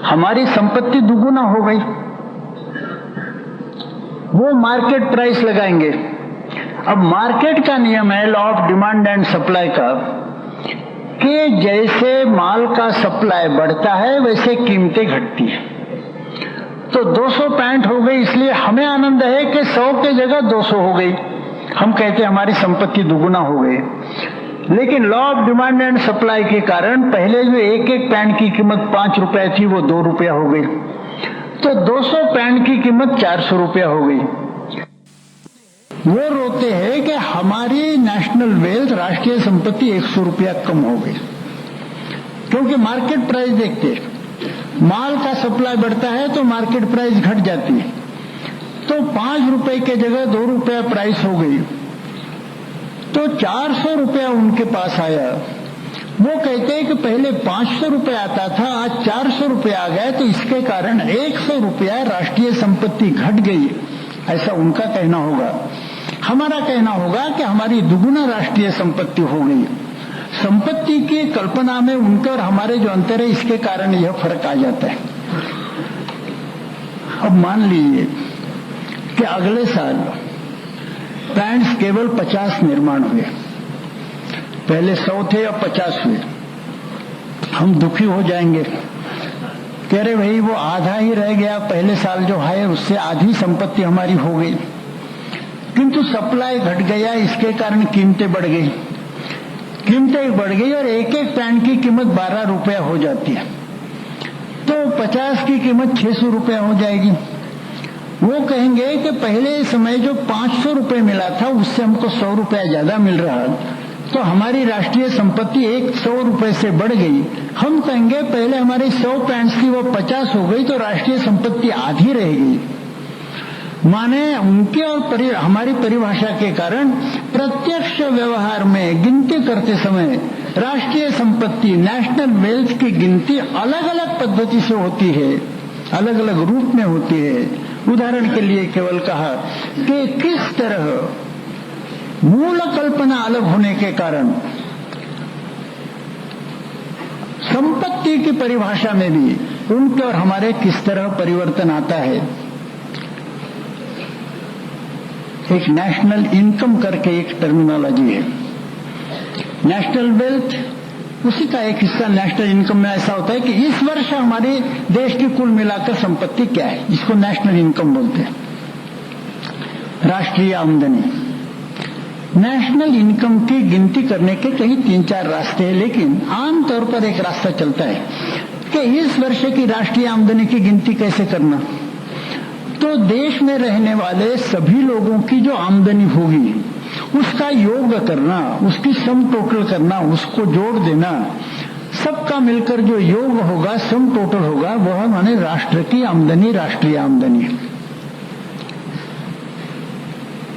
हमारी संपत्ति दुगुना हो गई, वो मार्केट प्राइस लगाएंगे। अब मार्केट का नियम है, law of demand and supply का, कि जैसे माल का सप्लाई बढ़ता है वैसे कीमतें घटती है। तो 200 पैंट हो गई, इसलिए हमें आनंद है कि 100 के जगह 200 हो गई, हम कहते हैं हमारी संपत्ति दुगुना हो गई। लेकिन law of demand and supply के कारण पहले जो एक एक पैंट की कीमत 5 रुपए थी वो 2 रुपया हो गई, तो 200 पैंट की कीमत 400 रुपया हो गई। वो रोते हैं कि हमारी नेशनल वेल्थ, राष्ट्रीय संपत्ति 100 रुपया कम हो गई, क्योंकि मार्केट प्राइस देखते हैं, माल का सप्लाई बढ़ता है तो मार्केट प्राइस घट जाती है। तो 5 रुपए के जगह 2 रुपया प्राइस हो गई, तो 400 रुपया उनके पास आया। वो कहते हैं कि पहले 500 रुपया आता था, आज 400 रुपया आ गया, तो इसके कारण 100 रुपया राष्ट्रीय संपत्ति घट गई, ऐसा उनका कहना होगा। हमारा कहना होगा कि हमारी दुगुना राष्ट्रीय संपत्ति हो गई। संपत्ति की कल्पना में उनके और हमारे जो अंतर है, इसके कारण यह फर्क आ जाता है। अब मान लीजिए कि अगले साल पैंट्स केवल 50 निर्माण हुए, पहले 100 थे, अब 50 हुए। हम दुखी हो जाएंगे, कह रहे भाई वो आधा ही रह गया, पहले साल जो है उससे आधी संपत्ति हमारी हो गई, किंतु सप्लाई घट गया, इसके कारण कीमतें बढ़ गई। कीमतें बढ़ गई और एक एक पैंट की कीमत 12 रुपया हो जाती है, तो 50 की कीमत 600 रुपया हो जाएगी। वो कहेंगे कि पहले समय जो 500 रुपये मिला था उससे हमको 100 रुपया ज्यादा मिल रहा, तो हमारी राष्ट्रीय संपत्ति 100 रुपये से बढ़ गई। हम कहेंगे पहले हमारी 100 पैंट्स थी, वो 50 हो गई, तो राष्ट्रीय संपत्ति आधी रह गई। माने उनके और हमारी परिभाषा के कारण प्रत्यक्ष व्यवहार में गिनती करते समय राष्ट्रीय संपत्ति, नेशनल वेल्थ की गिनती अलग अलग पद्धति से होती है, अलग अलग रूप में होती है। उदाहरण के लिए केवल कहा कि किस तरह मूल कल्पना अलग होने के कारण संपत्ति की परिभाषा में भी उनके और हमारे किस तरह परिवर्तन आता है। एक नेशनल इनकम करके एक टर्मिनोलॉजी है, नेशनल वेल्थ उसी का एक हिस्सा। नेशनल इनकम में ऐसा होता है कि इस वर्ष हमारे देश की कुल मिलाकर संपत्ति क्या है, इसको नेशनल इनकम बोलते हैं। राष्ट्रीय आमदनी, नेशनल इनकम की गिनती करने के कहीं 3-4 रास्ते हैं, लेकिन आमतौर पर एक रास्ता चलता है कि इस वर्ष की राष्ट्रीय आमदनी की गिनती कैसे करना। तो देश में रहने वाले सभी लोगों की जो आमदनी होगी उसका योग करना, उसकी सम टोटल करना, उसको जोड़ देना, सबका मिलकर जो योग होगा, सम टोटल होगा, वह माने राष्ट्र की आमदनी, राष्ट्रीय आमदनी।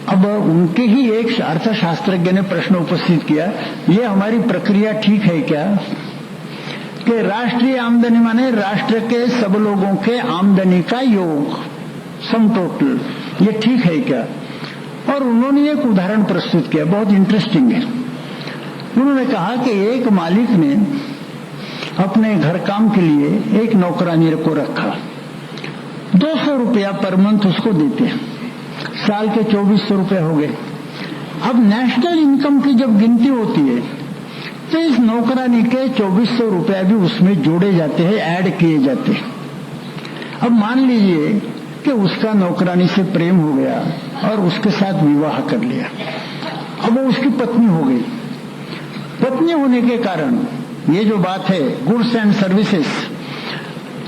अब उनके ही एक अर्थशास्त्रज्ञ ने प्रश्न उपस्थित किया, ये हमारी प्रक्रिया ठीक है क्या कि राष्ट्रीय आमदनी माने राष्ट्र के सब लोगों के आमदनी का योग, सम टोटल, ये ठीक है क्या। और उन्होंने एक उदाहरण प्रस्तुत किया, बहुत इंटरेस्टिंग है। उन्होंने कहा कि एक मालिक ने अपने घर काम के लिए एक नौकरानी को रखा, 200 रुपया पर मंथ उसको देते, साल के 2400 रुपये हो गए। अब नेशनल इनकम की जब गिनती होती है तो इस नौकरानी के 2400 रुपया भी उसमें जोड़े जाते हैं, ऐड किए जाते हैं। अब मान लीजिए कि उसका नौकरानी से प्रेम हो गया और उसके साथ विवाह कर लिया, अब वो उसकी पत्नी हो गई। पत्नी होने के कारण ये जो बात है गुड्स एंड सर्विसेज,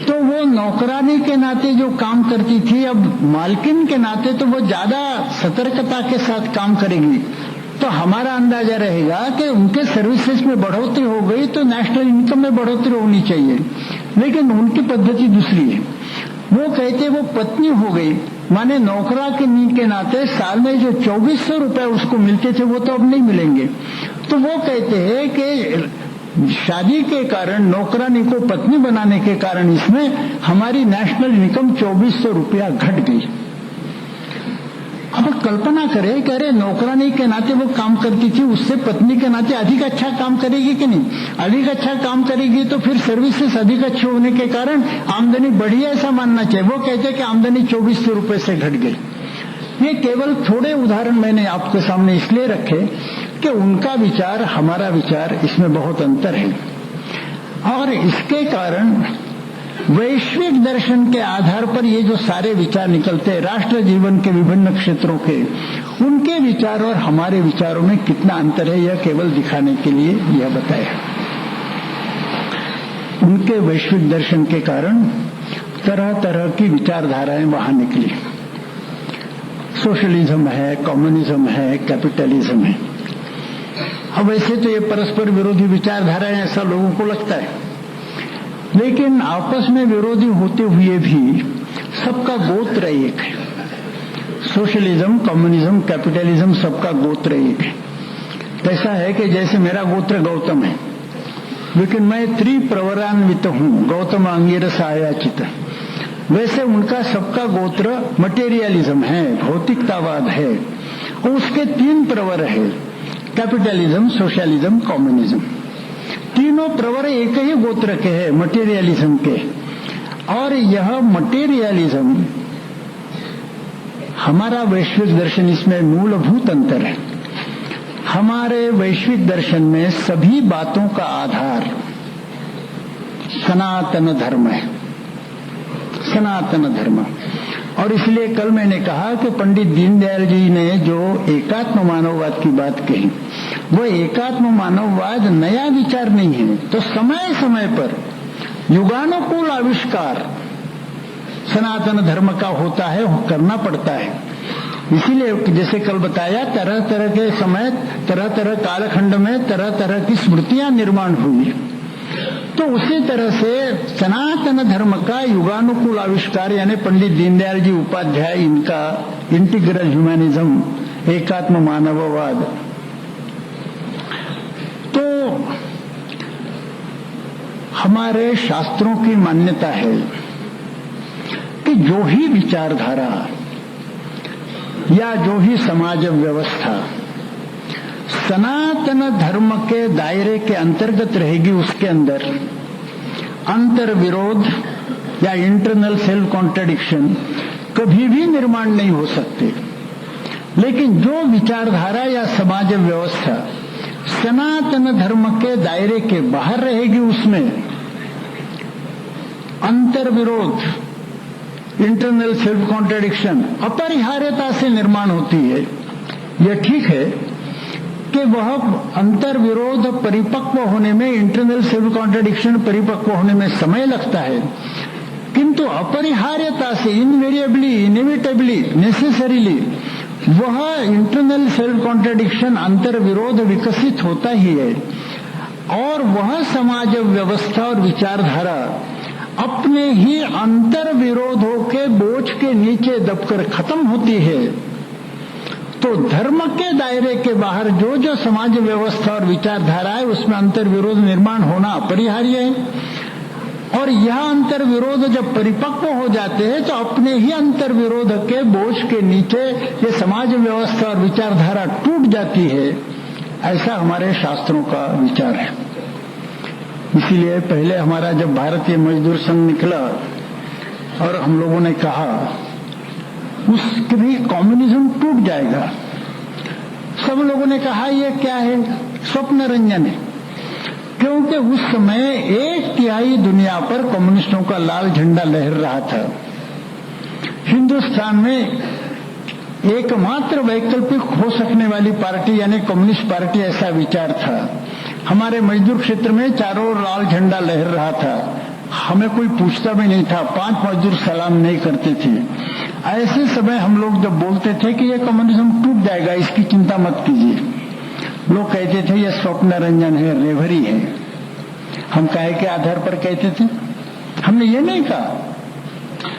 तो वो नौकरानी के नाते जो काम करती थी, अब मालकिन के नाते तो वो ज्यादा सतर्कता के साथ काम करेगी। तो हमारा अंदाजा रहेगा कि उनके सर्विसेज में बढ़ोतरी हो गई तो नेशनल इनकम में बढ़ोतरी होनी चाहिए, लेकिन उनकी पद्धति दूसरी है। वो कहते वो पत्नी हो गई, माने नौकरा के नाते साल में जो 2400 रुपए उसको मिलते थे वो तो अब नहीं मिलेंगे। तो वो कहते हैं कि शादी के कारण, नौकरानी को पत्नी बनाने के कारण इसमें हमारी नेशनल इनकम 2400 रुपया घट गई। अब कल्पना करें कि अरे नौकरानी के नाते वो काम करती थी, उससे पत्नी के नाते अधिक अच्छा काम करेगी कि नहीं, अधिक अच्छा काम करेगी तो फिर सर्विसेज अधिक अच्छे होने के कारण आमदनी बढ़ी, ऐसा मानना चाहिए। वो कहते हैं कि आमदनी 2400 रुपये से घट गई। ये केवल थोड़े उदाहरण मैंने आपके सामने इसलिए रखे कि उनका विचार हमारा विचार इसमें बहुत अंतर है, और इसके कारण वैश्विक दर्शन के आधार पर ये जो सारे विचार निकलते हैं राष्ट्र जीवन के विभिन्न क्षेत्रों के, उनके विचार और हमारे विचारों में कितना अंतर है, यह केवल दिखाने के लिए यह बताया। उनके वैश्विक दर्शन के कारण तरह तरह की विचारधाराएं वहां निकली। सोशलिज्म है, कम्युनिज्म है, कैपिटलिज्म है। अब वैसे तो ये परस्पर विरोधी विचारधाराएं ऐसा लोगों को लगता है, लेकिन आपस में विरोधी होते हुए भी सबका गोत्र एक है। सोशलिज्म, कम्युनिज्म, कैपिटलिज्म सबका गोत्र एक है। ऐसा है कि जैसे मेरा गोत्र गौतम है, लेकिन मैं त्रिप्रवरान्वित हूं, गौतम अंगिरस आयाचित, वैसे उनका सबका गोत्र मटेरियलिज्म है, भौतिकतावाद है, और उसके 3 प्रवर है, कैपिटलिज्म, सोशलिज्म, कम्युनिज्म। तीनों प्रवर एक ही गोत्र के हैं, मटेरियलिज्म के। और यह मटेरियलिज्म हमारा वैश्विक दर्शन, इसमें मूलभूत अंतर है। हमारे वैश्विक दर्शन में सभी बातों का आधार सनातन धर्म है, सनातन धर्म। और इसलिए कल मैंने कहा कि पंडित दीनदयाल जी ने जो एकात्म मानववाद की बात कही, वो एकात्म मानववाद नया विचार नहीं है, तो समय समय पर युगानुकूल आविष्कार सनातन धर्म का होता है, करना पड़ता है। इसीलिए जैसे कल बताया, तरह तरह के समय, तरह तरह कालखंड में तरह तरह की स्मृतियां निर्माण हुई, तो उसी तरह से सनातन धर्म का युगानुकूल आविष्कार, यानी पंडित दीनदयाल जी उपाध्याय, इनका इंटीग्रल ह्यूमैनिज्म, एकात्म मानववाद। तो हमारे शास्त्रों की मान्यता है कि जो ही विचारधारा या जो ही समाज व्यवस्था सनातन धर्म के दायरे के अंतर्गत रहेगी, उसके अंदर अंतर विरोध या इंटरनल सेल्फ कॉन्ट्रडिक्शन कभी भी निर्माण नहीं हो सकते। लेकिन जो विचारधारा या समाज व्यवस्था सनातन धर्म के दायरे के बाहर रहेगी, उसमें अंतर विरोध, इंटरनल सेल्फ कॉन्ट्रडिक्शन अपरिहार्यता से निर्माण होती है। यह ठीक है कि वह अंतर विरोध परिपक्व होने में, इंटरनल सेल्फ कॉन्ट्रडिक्शन परिपक्व होने में समय लगता है, किंतु अपरिहार्यता से, इनवेरिएबली, इनएविटेबली, नेसेसरीली वह इंटरनल सेल्फ कॉन्ट्रडिक्शन, अंतर विरोध विकसित होता ही है। और वह समाज व्यवस्था और विचारधारा अपने ही अंतर विरोधों के बोझ के नीचे दबकर खत्म होती है। तो धर्म के दायरे के बाहर जो जो समाज व्यवस्था और विचारधारा है, उसमें अंतर विरोध निर्माण होना अपरिहार्य है। और यह अंतर विरोध जब परिपक्व हो जाते हैं, तो अपने ही अंतर विरोध के बोझ के नीचे ये समाज व्यवस्था और विचारधारा टूट जाती है। ऐसा हमारे शास्त्रों का विचार है। इसीलिए पहले हमारा जब भारतीय मजदूर संघ निकला और हम लोगों ने कहा उसके भी कम्युनिज्म टूट जाएगा, सब लोगों ने कहा ये क्या है, स्वप्न रंजन है। क्योंकि उस समय 1/3 दुनिया पर कम्युनिस्टों का लाल झंडा लहर रहा था। हिंदुस्तान में एकमात्र वैकल्पिक हो सकने वाली पार्टी यानी कम्युनिस्ट पार्टी, ऐसा विचार था। हमारे मजदूर क्षेत्र में चारों ओर लाल झंडा लहर रहा था, हमें कोई पूछता भी नहीं था, 5 मजदूर सलाम नहीं करते थे। ऐसे समय हम लोग जब बोलते थे कि ये कम्युनिज्म टूट जाएगा, इसकी चिंता मत कीजिए, लोग कहते थे ये स्वप्न रंजन है, रेवरी है। हम काहे के आधार पर कहते थे? हमने ये नहीं कहा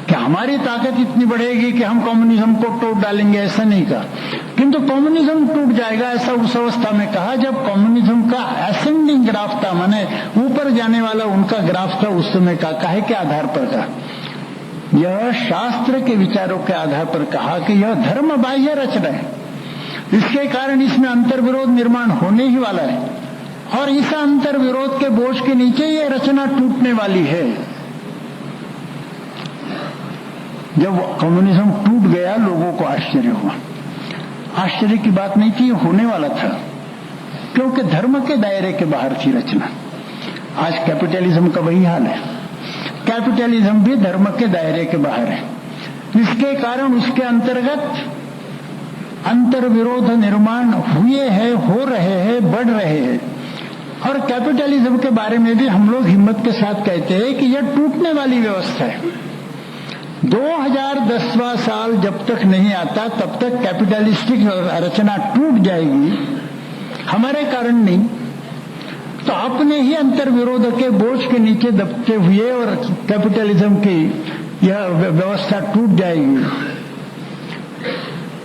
कि हमारी ताकत इतनी बढ़ेगी कि हम कम्युनिज्म को तोड़ डालेंगे, ऐसा नहीं कहा। किंतु कम्युनिज्म टूट जाएगा ऐसा उस अवस्था में कहा जब कम्युनिज्म का असेंडिंग ग्राफ था, माने ऊपर जाने वाला उनका ग्राफ था। उस समय का काहे के आधार पर कहा? यह शास्त्र के विचारों के आधार पर कहा कि यह धर्म बाह्य रचना है, इसके कारण इसमें अंतर विरोध निर्माण होने ही वाला है, और इस अंतर विरोध के बोझ के नीचे ये रचना टूटने वाली है। जब कम्युनिज्म टूट गया, लोगों को आश्चर्य हुआ। आश्चर्य की बात नहीं थी, होने वाला था, क्योंकि धर्म के दायरे के बाहर थी रचना। आज कैपिटलिज्म का वही हाल है, कैपिटलिज्म भी धर्म के दायरे के बाहर है। इसके कारण उसके अंतर्गत अंतर विरोध निर्माण हुए हैं, हो रहे हैं, बढ़ रहे हैं। और कैपिटलिज्म के बारे में भी हम लोग हिम्मत के साथ कहते हैं कि यह टूटने वाली व्यवस्था है। 2010वां साल जब तक नहीं आता तब तक कैपिटलिस्टिक रचना टूट जाएगी, हमारे कारण नहीं, तो अपने ही अंतर विरोध के बोझ के नीचे दबते हुए और कैपिटलिज्म की यह व्यवस्था टूट जाएगी।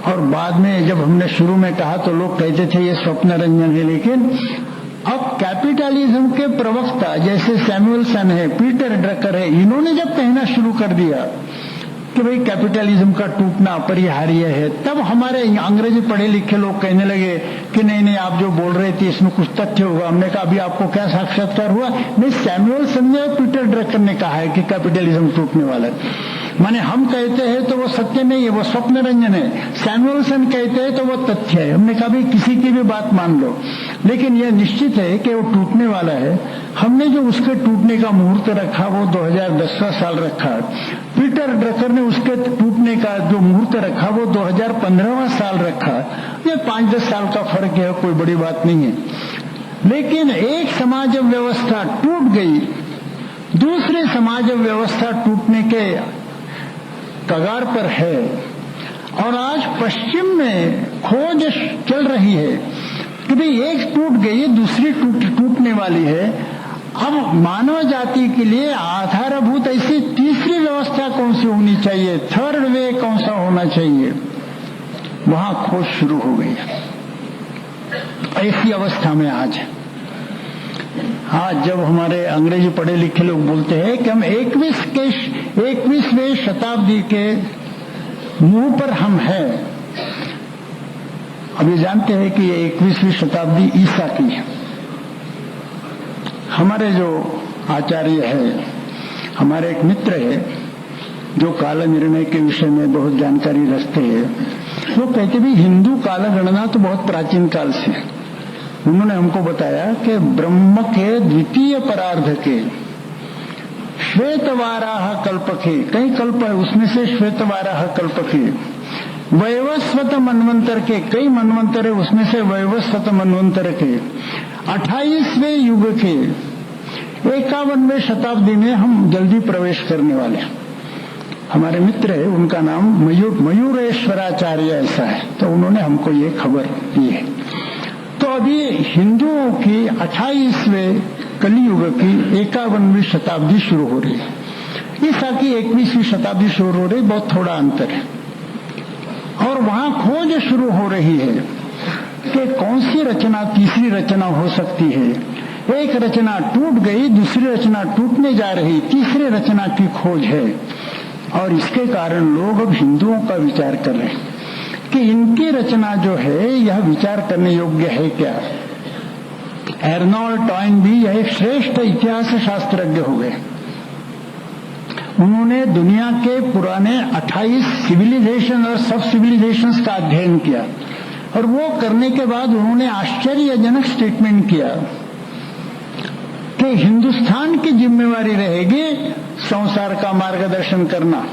और बाद में जब हमने शुरू में कहा तो लोग कहते थे ये स्वप्न रंजन है, लेकिन अब कैपिटलिज्म के प्रवक्ता जैसे सैमुअलसन है, पीटर ड्रकर है, इन्होंने जब कहना शुरू कर दिया कि भाई कैपिटलिज्म का टूटना अपरिहार्य है, तब हमारे अंग्रेजी पढ़े लिखे लोग कहने लगे कि नहीं नहीं आप जो बोल रहे थे इसमें कुछ तथ्य होगा। हमने कहा अभी आपको क्या साक्षात्कार हुआ? नहीं, सैमुअलसन ने और पीटर ड्रकर ने कहा है कि कैपिटलिज्म टूटने वाला है। माने हम कहते हैं तो वो सत्य नहीं है, वो स्वप्न रंजन है। सैमुअलसन कहते हैं तो वो तथ्य है। हमने कहा भाई किसी की भी बात मान लो, लेकिन यह निश्चित है कि वो टूटने वाला है। हमने जो उसके टूटने का मुहूर्त रखा वो 2010वां साल रखा। पीटर ड्रकर ने उसके टूटने का जो मुहूर्त रखा वो 2015वां साल रखा। ये 5-10 साल का फर्क है, कोई बड़ी बात नहीं है। लेकिन एक समाज व्यवस्था टूट गई, दूसरी समाज व्यवस्था टूटने के कगार पर है, और आज पश्चिम में खोज चल रही है कि भाई एक टूट गई, दूसरी टूटने वाली है। अब मानव जाति के लिए आधारभूत ऐसी तीसरी व्यवस्था कौन सी होनी चाहिए, थर्ड वे कौन सा होना चाहिए, वहां खोज शुरू हो गई। ऐसी अवस्था में आज जब हमारे अंग्रेजी पढ़े लिखे लोग बोलते हैं कि हम 21वीं शताब्दी के मुंह पर हम हैं। अब ये जानते हैं कि ये 21वीं शताब्दी ईसा की है। हमारे जो आचार्य है, हमारे एक मित्र है जो काल निर्णय के विषय में बहुत जानकारी रखते हैं, वो कहते भी हिंदू काल गणना तो बहुत प्राचीन काल से। उन्होंने हमको बताया कि ब्रह्म के द्वितीय परार्ध के श्वेतवाराह कल्प के, कई कल्प है उसमें से श्वेतवाराह कल्प के, वैवस्वत मनवंतर के, कई मनवंतर है उसमें से वैवस्वत मनवंतर के 28वें युग के 51वें शताब्दी में हम जल्दी प्रवेश करने वाले। हमारे मित्र है, उनका नाम मयूरेश्वराचार्य ऐसा है, तो उन्होंने हमको ये खबर दी है। तो अभी हिंदुओं की 28वें कलियुग की 51वीं शताब्दी शुरू हो रही है, ईसा की 21वीं शताब्दी शुरू हो रही, बहुत थोड़ा अंतर है। और वहां खोज शुरू हो रही है कि कौन सी रचना तीसरी रचना हो सकती है। एक रचना टूट गई, दूसरी रचना टूटने जा रही, तीसरी रचना की खोज है। और इसके कारण लोग अब हिंदुओं का विचार कर रहे हैं कि इनकी रचना जो है यह विचार करने योग्य है क्या। अर्नोल्ड टॉयनबी यह एक श्रेष्ठ इतिहास शास्त्रज्ञ हो गए। उन्होंने दुनिया के पुराने 28 सिविलाइजेशन और सब सिविलाइजेशंस का अध्ययन किया, और वो करने के बाद उन्होंने आश्चर्यजनक स्टेटमेंट किया कि हिंदुस्तान की जिम्मेवारी रहेगी संसार का मार्गदर्शन करना।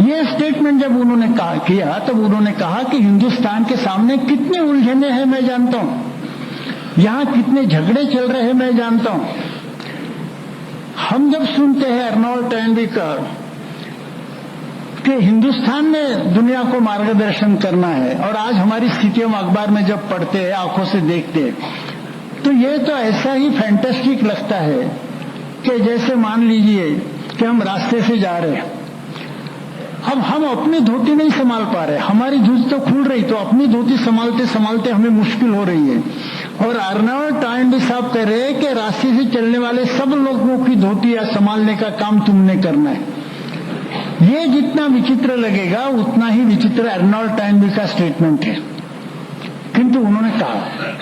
ये स्टेटमेंट जब उन्होंने किया तब उन्होंने कहा कि हिंदुस्तान के सामने कितने उलझने हैं मैं जानता हूं, यहां कितने झगड़े चल रहे हैं मैं जानता हूं। हम जब सुनते हैं अर्नोल्ड टॉयनबी का कि हिंदुस्तान ने दुनिया को मार्गदर्शन करना है, और आज हमारी स्थितियों में अखबार में जब पढ़ते हैं, आंखों से देखते हैं, तो ये तो ऐसा ही फैंटास्टिक लगता है कि जैसे मान लीजिए कि हम रास्ते से जा रहे हैं, अब हम अपनी धोती नहीं संभाल पा रहे, हमारी धोती तो खुल रही, तो अपनी धोती संभालते संभालते हमें मुश्किल हो रही है। और अर्नोल्ड टॉयनबी साहब कह रहे हैं कि रास्ते से चलने वाले सब लोगों की धोती संभालने का काम तुमने करना है। ये जितना विचित्र लगेगा उतना ही विचित्र अर्नोल्ड टॉयनबी का स्टेटमेंट है। किंतु उन्होंने कहा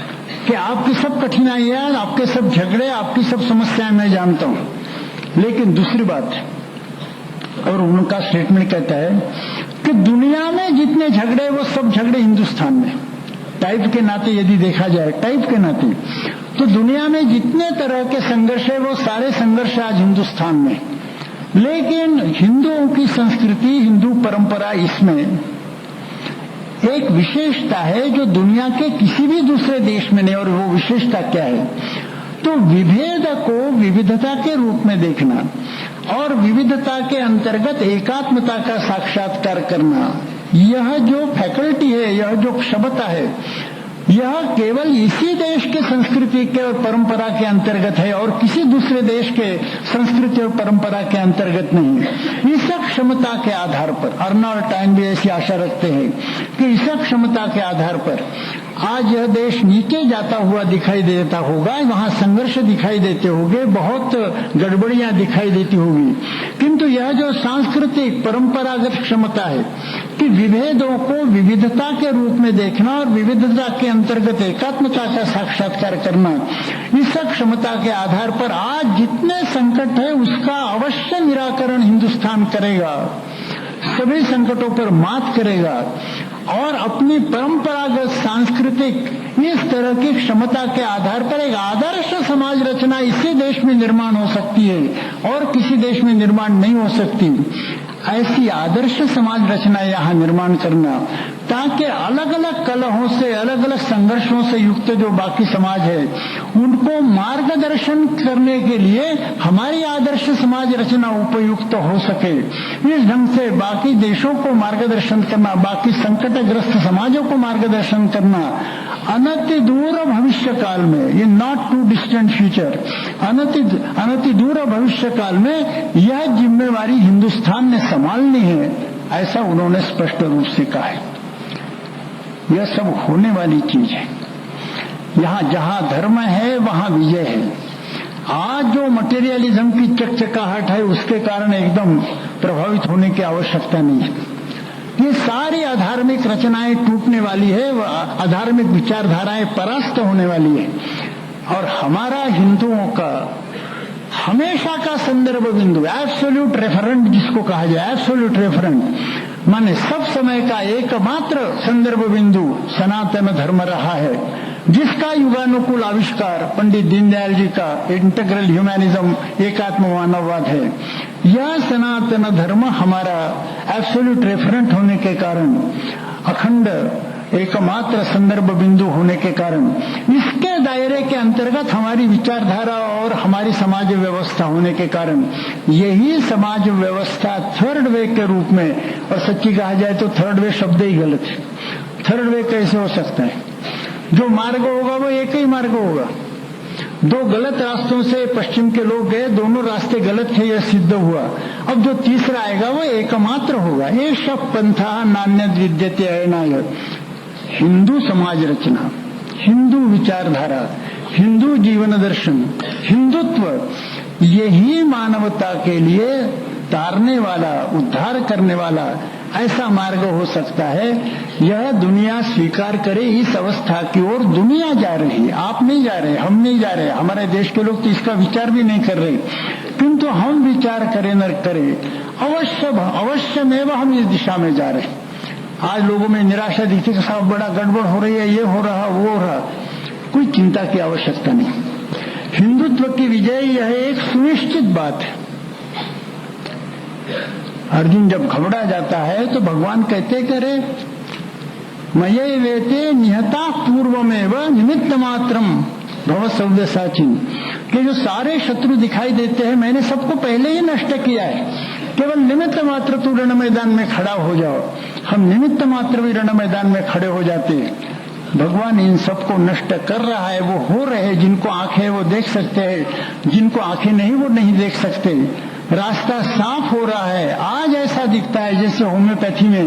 कि आपकी सब कठिनाइयां, आपके सब झगड़े, आपकी सब समस्याएं मैं जानता हूं, लेकिन दूसरी बात, और उनका स्टेटमेंट कहता है कि दुनिया में जितने झगड़े वो सब झगड़े हिंदुस्तान में, टाइप के नाते यदि देखा जाए, टाइप के नाते, तो दुनिया में जितने तरह के संघर्ष है वो सारे संघर्ष आज हिंदुस्तान में। लेकिन हिंदुओं की संस्कृति, हिंदू परंपरा, इसमें एक विशेषता है जो दुनिया के किसी भी दूसरे देश में नहीं। और वो विशेषता क्या है? तो विभेद को विविधता के रूप में देखना और विविधता के अंतर्गत एकात्मता का साक्षात्कार करना, यह जो फैकल्टी है, यह जो क्षमता है, यह केवल इसी देश के संस्कृति के और परंपरा के अंतर्गत है और किसी दूसरे देश के संस्कृति और परंपरा के अंतर्गत नहीं। इस क्षमता के आधार पर अर्नोल्ड टाइन भी ऐसी आशा रखते हैं कि इस क्षमता के आधार पर आज यह देश नीचे जाता हुआ दिखाई देता होगा, वहां संघर्ष दिखाई देते होंगे, बहुत गड़बड़ियां दिखाई देती होगी, किंतु यह जो सांस्कृतिक परंपरागत क्षमता है कि विभेदों को विविधता के रूप में देखना और विविधता के अंतर्गत एकात्मता का साक्षात्कार करना, इस क्षमता के आधार पर आज जितने संकट है उसका अवश्य निराकरण हिंदुस्तान करेगा, सभी संकटों पर मात करेगा और अपनी परंपरागत सांस्कृतिक इस तरह की क्षमता के आधार पर एक आदर्श समाज रचना इसी देश में निर्माण हो सकती है और किसी देश में निर्माण नहीं हो सकती। ऐसी आदर्श समाज रचना यहाँ निर्माण करना, ताकि अलग अलग कलहों से, अलग अलग संघर्षों से युक्त जो बाकी समाज है उनको मार्गदर्शन करने के लिए हमारी आदर्श समाज रचना उपयुक्त हो सके। इस ढंग से बाकी देशों को मार्गदर्शन करना, बाकी संकटग्रस्त समाजों को मार्गदर्शन करना अनति दूर भविष्य काल में, ये नॉट टू डिस्टेंट फ्यूचर, अनति दूर भविष्य काल में यह जिम्मेवारी हिंदुस्तान ने संभालनी है, ऐसा उन्होंने स्पष्ट रूप से कहा है। यह सब होने वाली चीज है। यहाँ जहाँ धर्म है वहाँ विजय है। आज जो मटेरियलिज्म की चकचकाहट है उसके कारण एकदम प्रभावित होने की आवश्यकता नहीं है। ये सारी अधार्मिक रचनाएं टूटने वाली है, अधार्मिक विचारधाराएं परास्त होने वाली है और हमारा हिंदुओं का हमेशा का संदर्भ बिंदु, एब्सोल्यूट रेफरेंट जिसको कहा जाए, एब्सोल्यूट रेफरेंट माने सब समय का एकमात्र संदर्भ बिंदु सनातन धर्म रहा है, जिसका युगानुकूल आविष्कार पंडित दीनदयाल जी का इंटीग्रल ह्यूमैनिज्म, एकात्म मानववाद है। यह सनातन धर्म हमारा एब्सोल्यूट रेफरेंट होने के कारण, अखंड एकमात्र संदर्भ बिंदु होने के कारण, इसके दायरे के अंतर्गत हमारी विचारधारा और हमारी समाज व्यवस्था होने के कारण, यही समाज व्यवस्था थर्ड वे के रूप में, और सच्ची कहा जाए तो थर्ड वे शब्द ही गलत है। थर्ड वे कैसे हो सकता है? जो मार्ग होगा वो एक ही मार्ग होगा। दो गलत रास्तों से पश्चिम के लोग गए, दोनों रास्ते गलत थे, यह सिद्ध हुआ। अब जो तीसरा आएगा वो एकमात्र होगा। एष पंथा नान्यद् विद्यते अयनाय। हिंदू समाज रचना, हिंदू विचारधारा, हिंदू जीवन दर्शन, हिंदुत्व, यही मानवता के लिए तारने वाला, उद्धार करने वाला ऐसा मार्ग हो सकता है। यह दुनिया स्वीकार करे, इस अवस्था की ओर दुनिया जा रही है। आप नहीं जा रहे, हम नहीं जा रहे, हमारे देश के लोग तो इसका विचार भी नहीं कर रहे, किंतु हम विचार करें न करें, अवश्य में हम इस दिशा में जा रहे हैं। आज लोगों में निराशा दिखती कि साहब बड़ा गड़बड़ हो रही है, ये हो रहा वो हो रहा, कोई चिंता की आवश्यकता नहीं। हिंदुत्व की विजय यह एक सुनिश्चित बात है। अर्जुन जब घबरा जाता है तो भगवान कहते करे मये वेते निहता पूर्वमेव निमित्त मात्रम भव सव्यसाचिन, कि जो सारे शत्रु दिखाई देते हैं मैंने सबको पहले ही नष्ट किया है, केवल निमित्त मात्र तू रण मैदान में खड़ा हो जाओ। हम निमित्त मात्र भी रण मैदान में खड़े हो जाते हैं। भगवान इन सबको नष्ट कर रहा है, वो हो रहे हैं। जिनको आंखें है वो देख सकते हैं, जिनको आंखें नहीं वो नहीं देख सकते। रास्ता साफ हो रहा है। आज ऐसा दिखता है जैसे होम्योपैथी में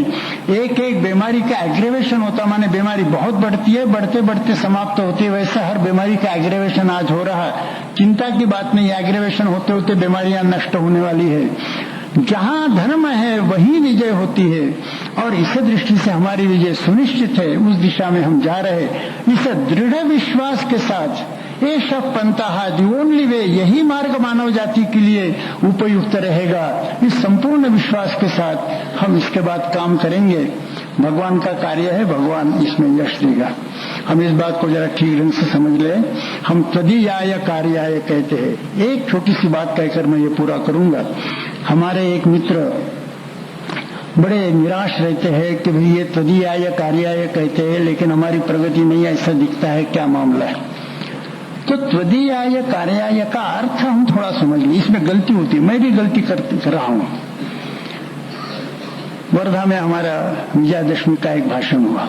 एक एक बीमारी का एग्रेवेशन होता, माने बीमारी बहुत बढ़ती है, बढ़ते बढ़ते समाप्त होती है, वैसा हर बीमारी का एग्रेवेशन आज हो रहा है। चिंता की बात नहीं, एग्रेवेशन होते होते बीमारियां नष्ट होने वाली है। जहां धर्म है वहीं विजय होती है और इस दृष्टि से हमारी विजय सुनिश्चित है। उस दिशा में हम जा रहे, इस दृढ़ विश्वास के साथ एष पंथा दी ओनली वे, यही मार्ग मानव जाति के लिए उपयुक्त रहेगा। इस संपूर्ण विश्वास के साथ हम इसके बाद काम करेंगे। भगवान का कार्य है, भगवान इसमें यश देगा। हम इस बात को जरा ठीक ढंग से समझ लें। हम तदीयाय कार्याय कहते हैं। एक छोटी सी बात कहकर मैं ये पूरा करूंगा। हमारे एक मित्र बड़े निराश रहते हैं कि भाई ये तदीयाय कार्याय कहते हैं लेकिन हमारी प्रगति नहीं, ऐसा दिखता है, क्या मामला है? तो त्वदीयाय कार्याय का अर्थ हम थोड़ा समझ लें। इसमें गलती होती है, मैं भी गलती कर रहा हूं। वर्धा में हमारा विजयादशमी का एक भाषण हुआ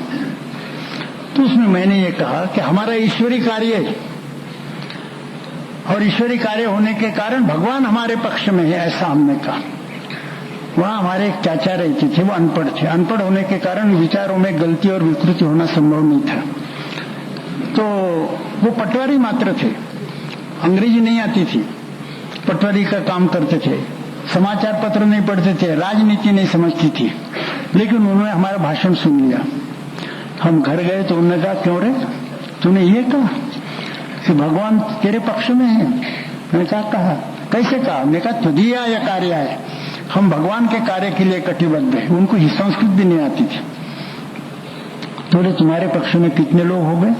तो उसमें मैंने ये कहा कि हमारा ईश्वरी कार्य है, और ईश्वरी कार्य होने के कारण भगवान हमारे पक्ष में है, ऐसा हमने कहा। वहां हमारे एक चाचा रहते थे, वो अनपढ़ थे। अनपढ़ होने के कारण विचारों में गलती और विकृति होना संभव नहीं था। तो वो पटवारी मात्र थे, अंग्रेजी नहीं आती थी, पटवारी का काम करते थे, समाचार पत्र नहीं पढ़ते थे, राजनीति नहीं समझती थी। लेकिन उन्होंने हमारा भाषण सुन लिया। हम घर गए तो उन्होंने कहा, क्यों रे, तूने ये कहा कि भगवान तेरे पक्ष में है? मैंने कहा कैसे कहा? मैंने कहा तुझिया या कार्य है, हम भगवान के कार्य के लिए कटिबद्ध हैं। उनको ही संस्कृत भी नहीं आती थी। तो बोले तुम्हारे पक्ष में कितने लोग हो गए?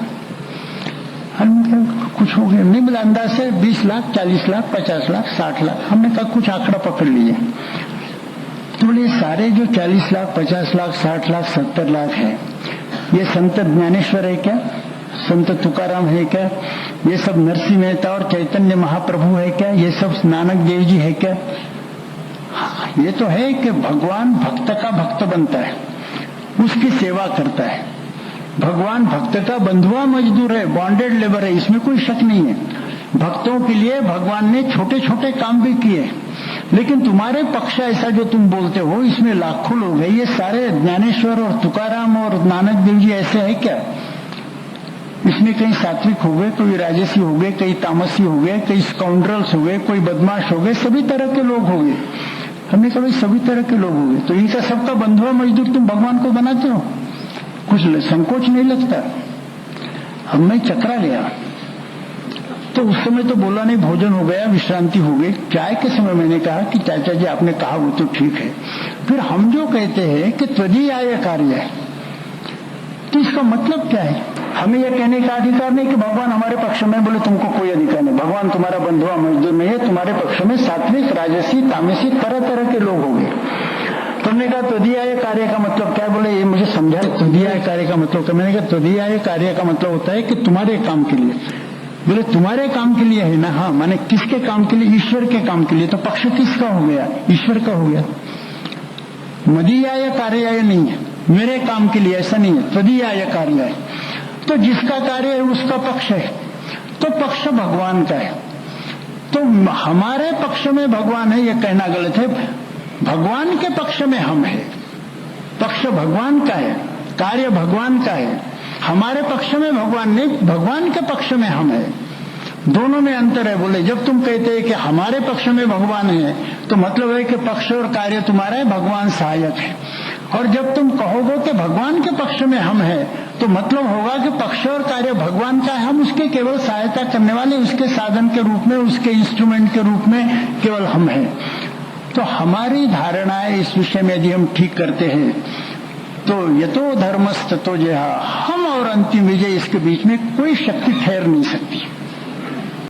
हमने कहा कुछ हो गए नहीं, बोला अंदाज से 20 लाख, 40 लाख, 50 लाख, 60 लाख। हमने कहा कुछ आंकड़ा पकड़ लिए। तो बोले सारे जो 40 लाख, 50 लाख, 60 लाख, 70 लाख है, ये संत ज्ञानेश्वर है क्या? संत तुकाराम है क्या? ये सब नरसिंह मेहता और चैतन्य महाप्रभु है क्या? ये सब नानक देव जी है क्या? ये तो है कि भगवान भक्त का भक्त बनता है, उसकी सेवा करता है। भगवान भक्त का बंधुआ मजदूर है, बॉन्डेड लेबर है, इसमें कोई शक नहीं है। भक्तों के लिए भगवान ने छोटे छोटे काम भी किए। लेकिन तुम्हारे पक्ष ऐसा जो तुम बोलते हो, इसमें लाखों लोग हैं, ये सारे ज्ञानेश्वर और तुकाराम और नानक देव जी ऐसे है क्या? इसमें कई सात्विक हो गए, कोई राजसी हो गए, कई तामसी हो गए, कई स्काउंड्रल्स हो गए, कोई बदमाश हो गए, सभी तरह के लोग हो गए। हमने कहा सभी तरह के लोग हो गए, तो इनका सबका बंधुआ मजदूर तुम भगवान को बनाते हो? कुछ संकोच नहीं लगता? अब मैं चकरा गया। तो उस समय तो बोला नहीं, भोजन हो गया, विश्रांति हो गई। चाय के समय मैंने कहा कि चाचा जी आपने कहा वो तो ठीक है, फिर हम जो कहते हैं कि त्वदीयाय कार्य है, तो इसका मतलब क्या है? हमें यह कहने का अधिकार नहीं कि भगवान हमारे पक्ष में। बोले तुमको कोई अधिकार नहीं, भगवान तुम्हारा बंधुआ मजदूर नहीं है, तुम्हारे पक्ष में सात्विक, राजसी, तामसी तरह तरह के लोग होंगे। तुमने कहा त्वदीयाय कार्य का मतलब क्या? बोले ये मुझे समझा। त्वदीयाय कार्य का मतलब क्या? मैंने कहा त्वदीयाय कार्य का मतलब होता है कि तुम्हारे काम के लिए। बोले तुम्हारे काम के लिए है ना? हाँ, माने किसके काम के लिए? ईश्वर के काम के लिए। तो पक्ष किसका हो गया? ईश्वर का हो गया। मदीयाय कार्याय नहीं है, मेरे काम के लिए, ऐसा नहीं है। त्वदीयाय कार्य है, तो जिसका कार्य है उसका पक्ष है, तो पक्ष भगवान का है। तो हमारे पक्ष में भगवान है, यह कहना गलत है। भगवान के पक्ष में हम है, पक्ष भगवान का है, कार्य भगवान का है। हमारे पक्ष में भगवान नहीं, भगवान के पक्ष में हम है। दोनों में अंतर है। बोले जब तुम कहते हैं कि हमारे पक्ष में भगवान है, तो मतलब है कि पक्ष और कार्य तुम्हारा है, भगवान सहायक है। और जब तुम कहोगे कि भगवान के पक्ष में हम है, तो मतलब होगा कि पक्ष और कार्य भगवान का है, हम उसके केवल सहायता करने वाले, उसके साधन के रूप में, उसके इंस्ट्रूमेंट के रूप में केवल हम हैं। तो हमारी धारणाएं इस विषय में यदि हम ठीक करते हैं, तो यतो धर्मस्ततो जहा, हम और अंतिम विजय, इसके बीच में कोई शक्ति ठहर नहीं सकती।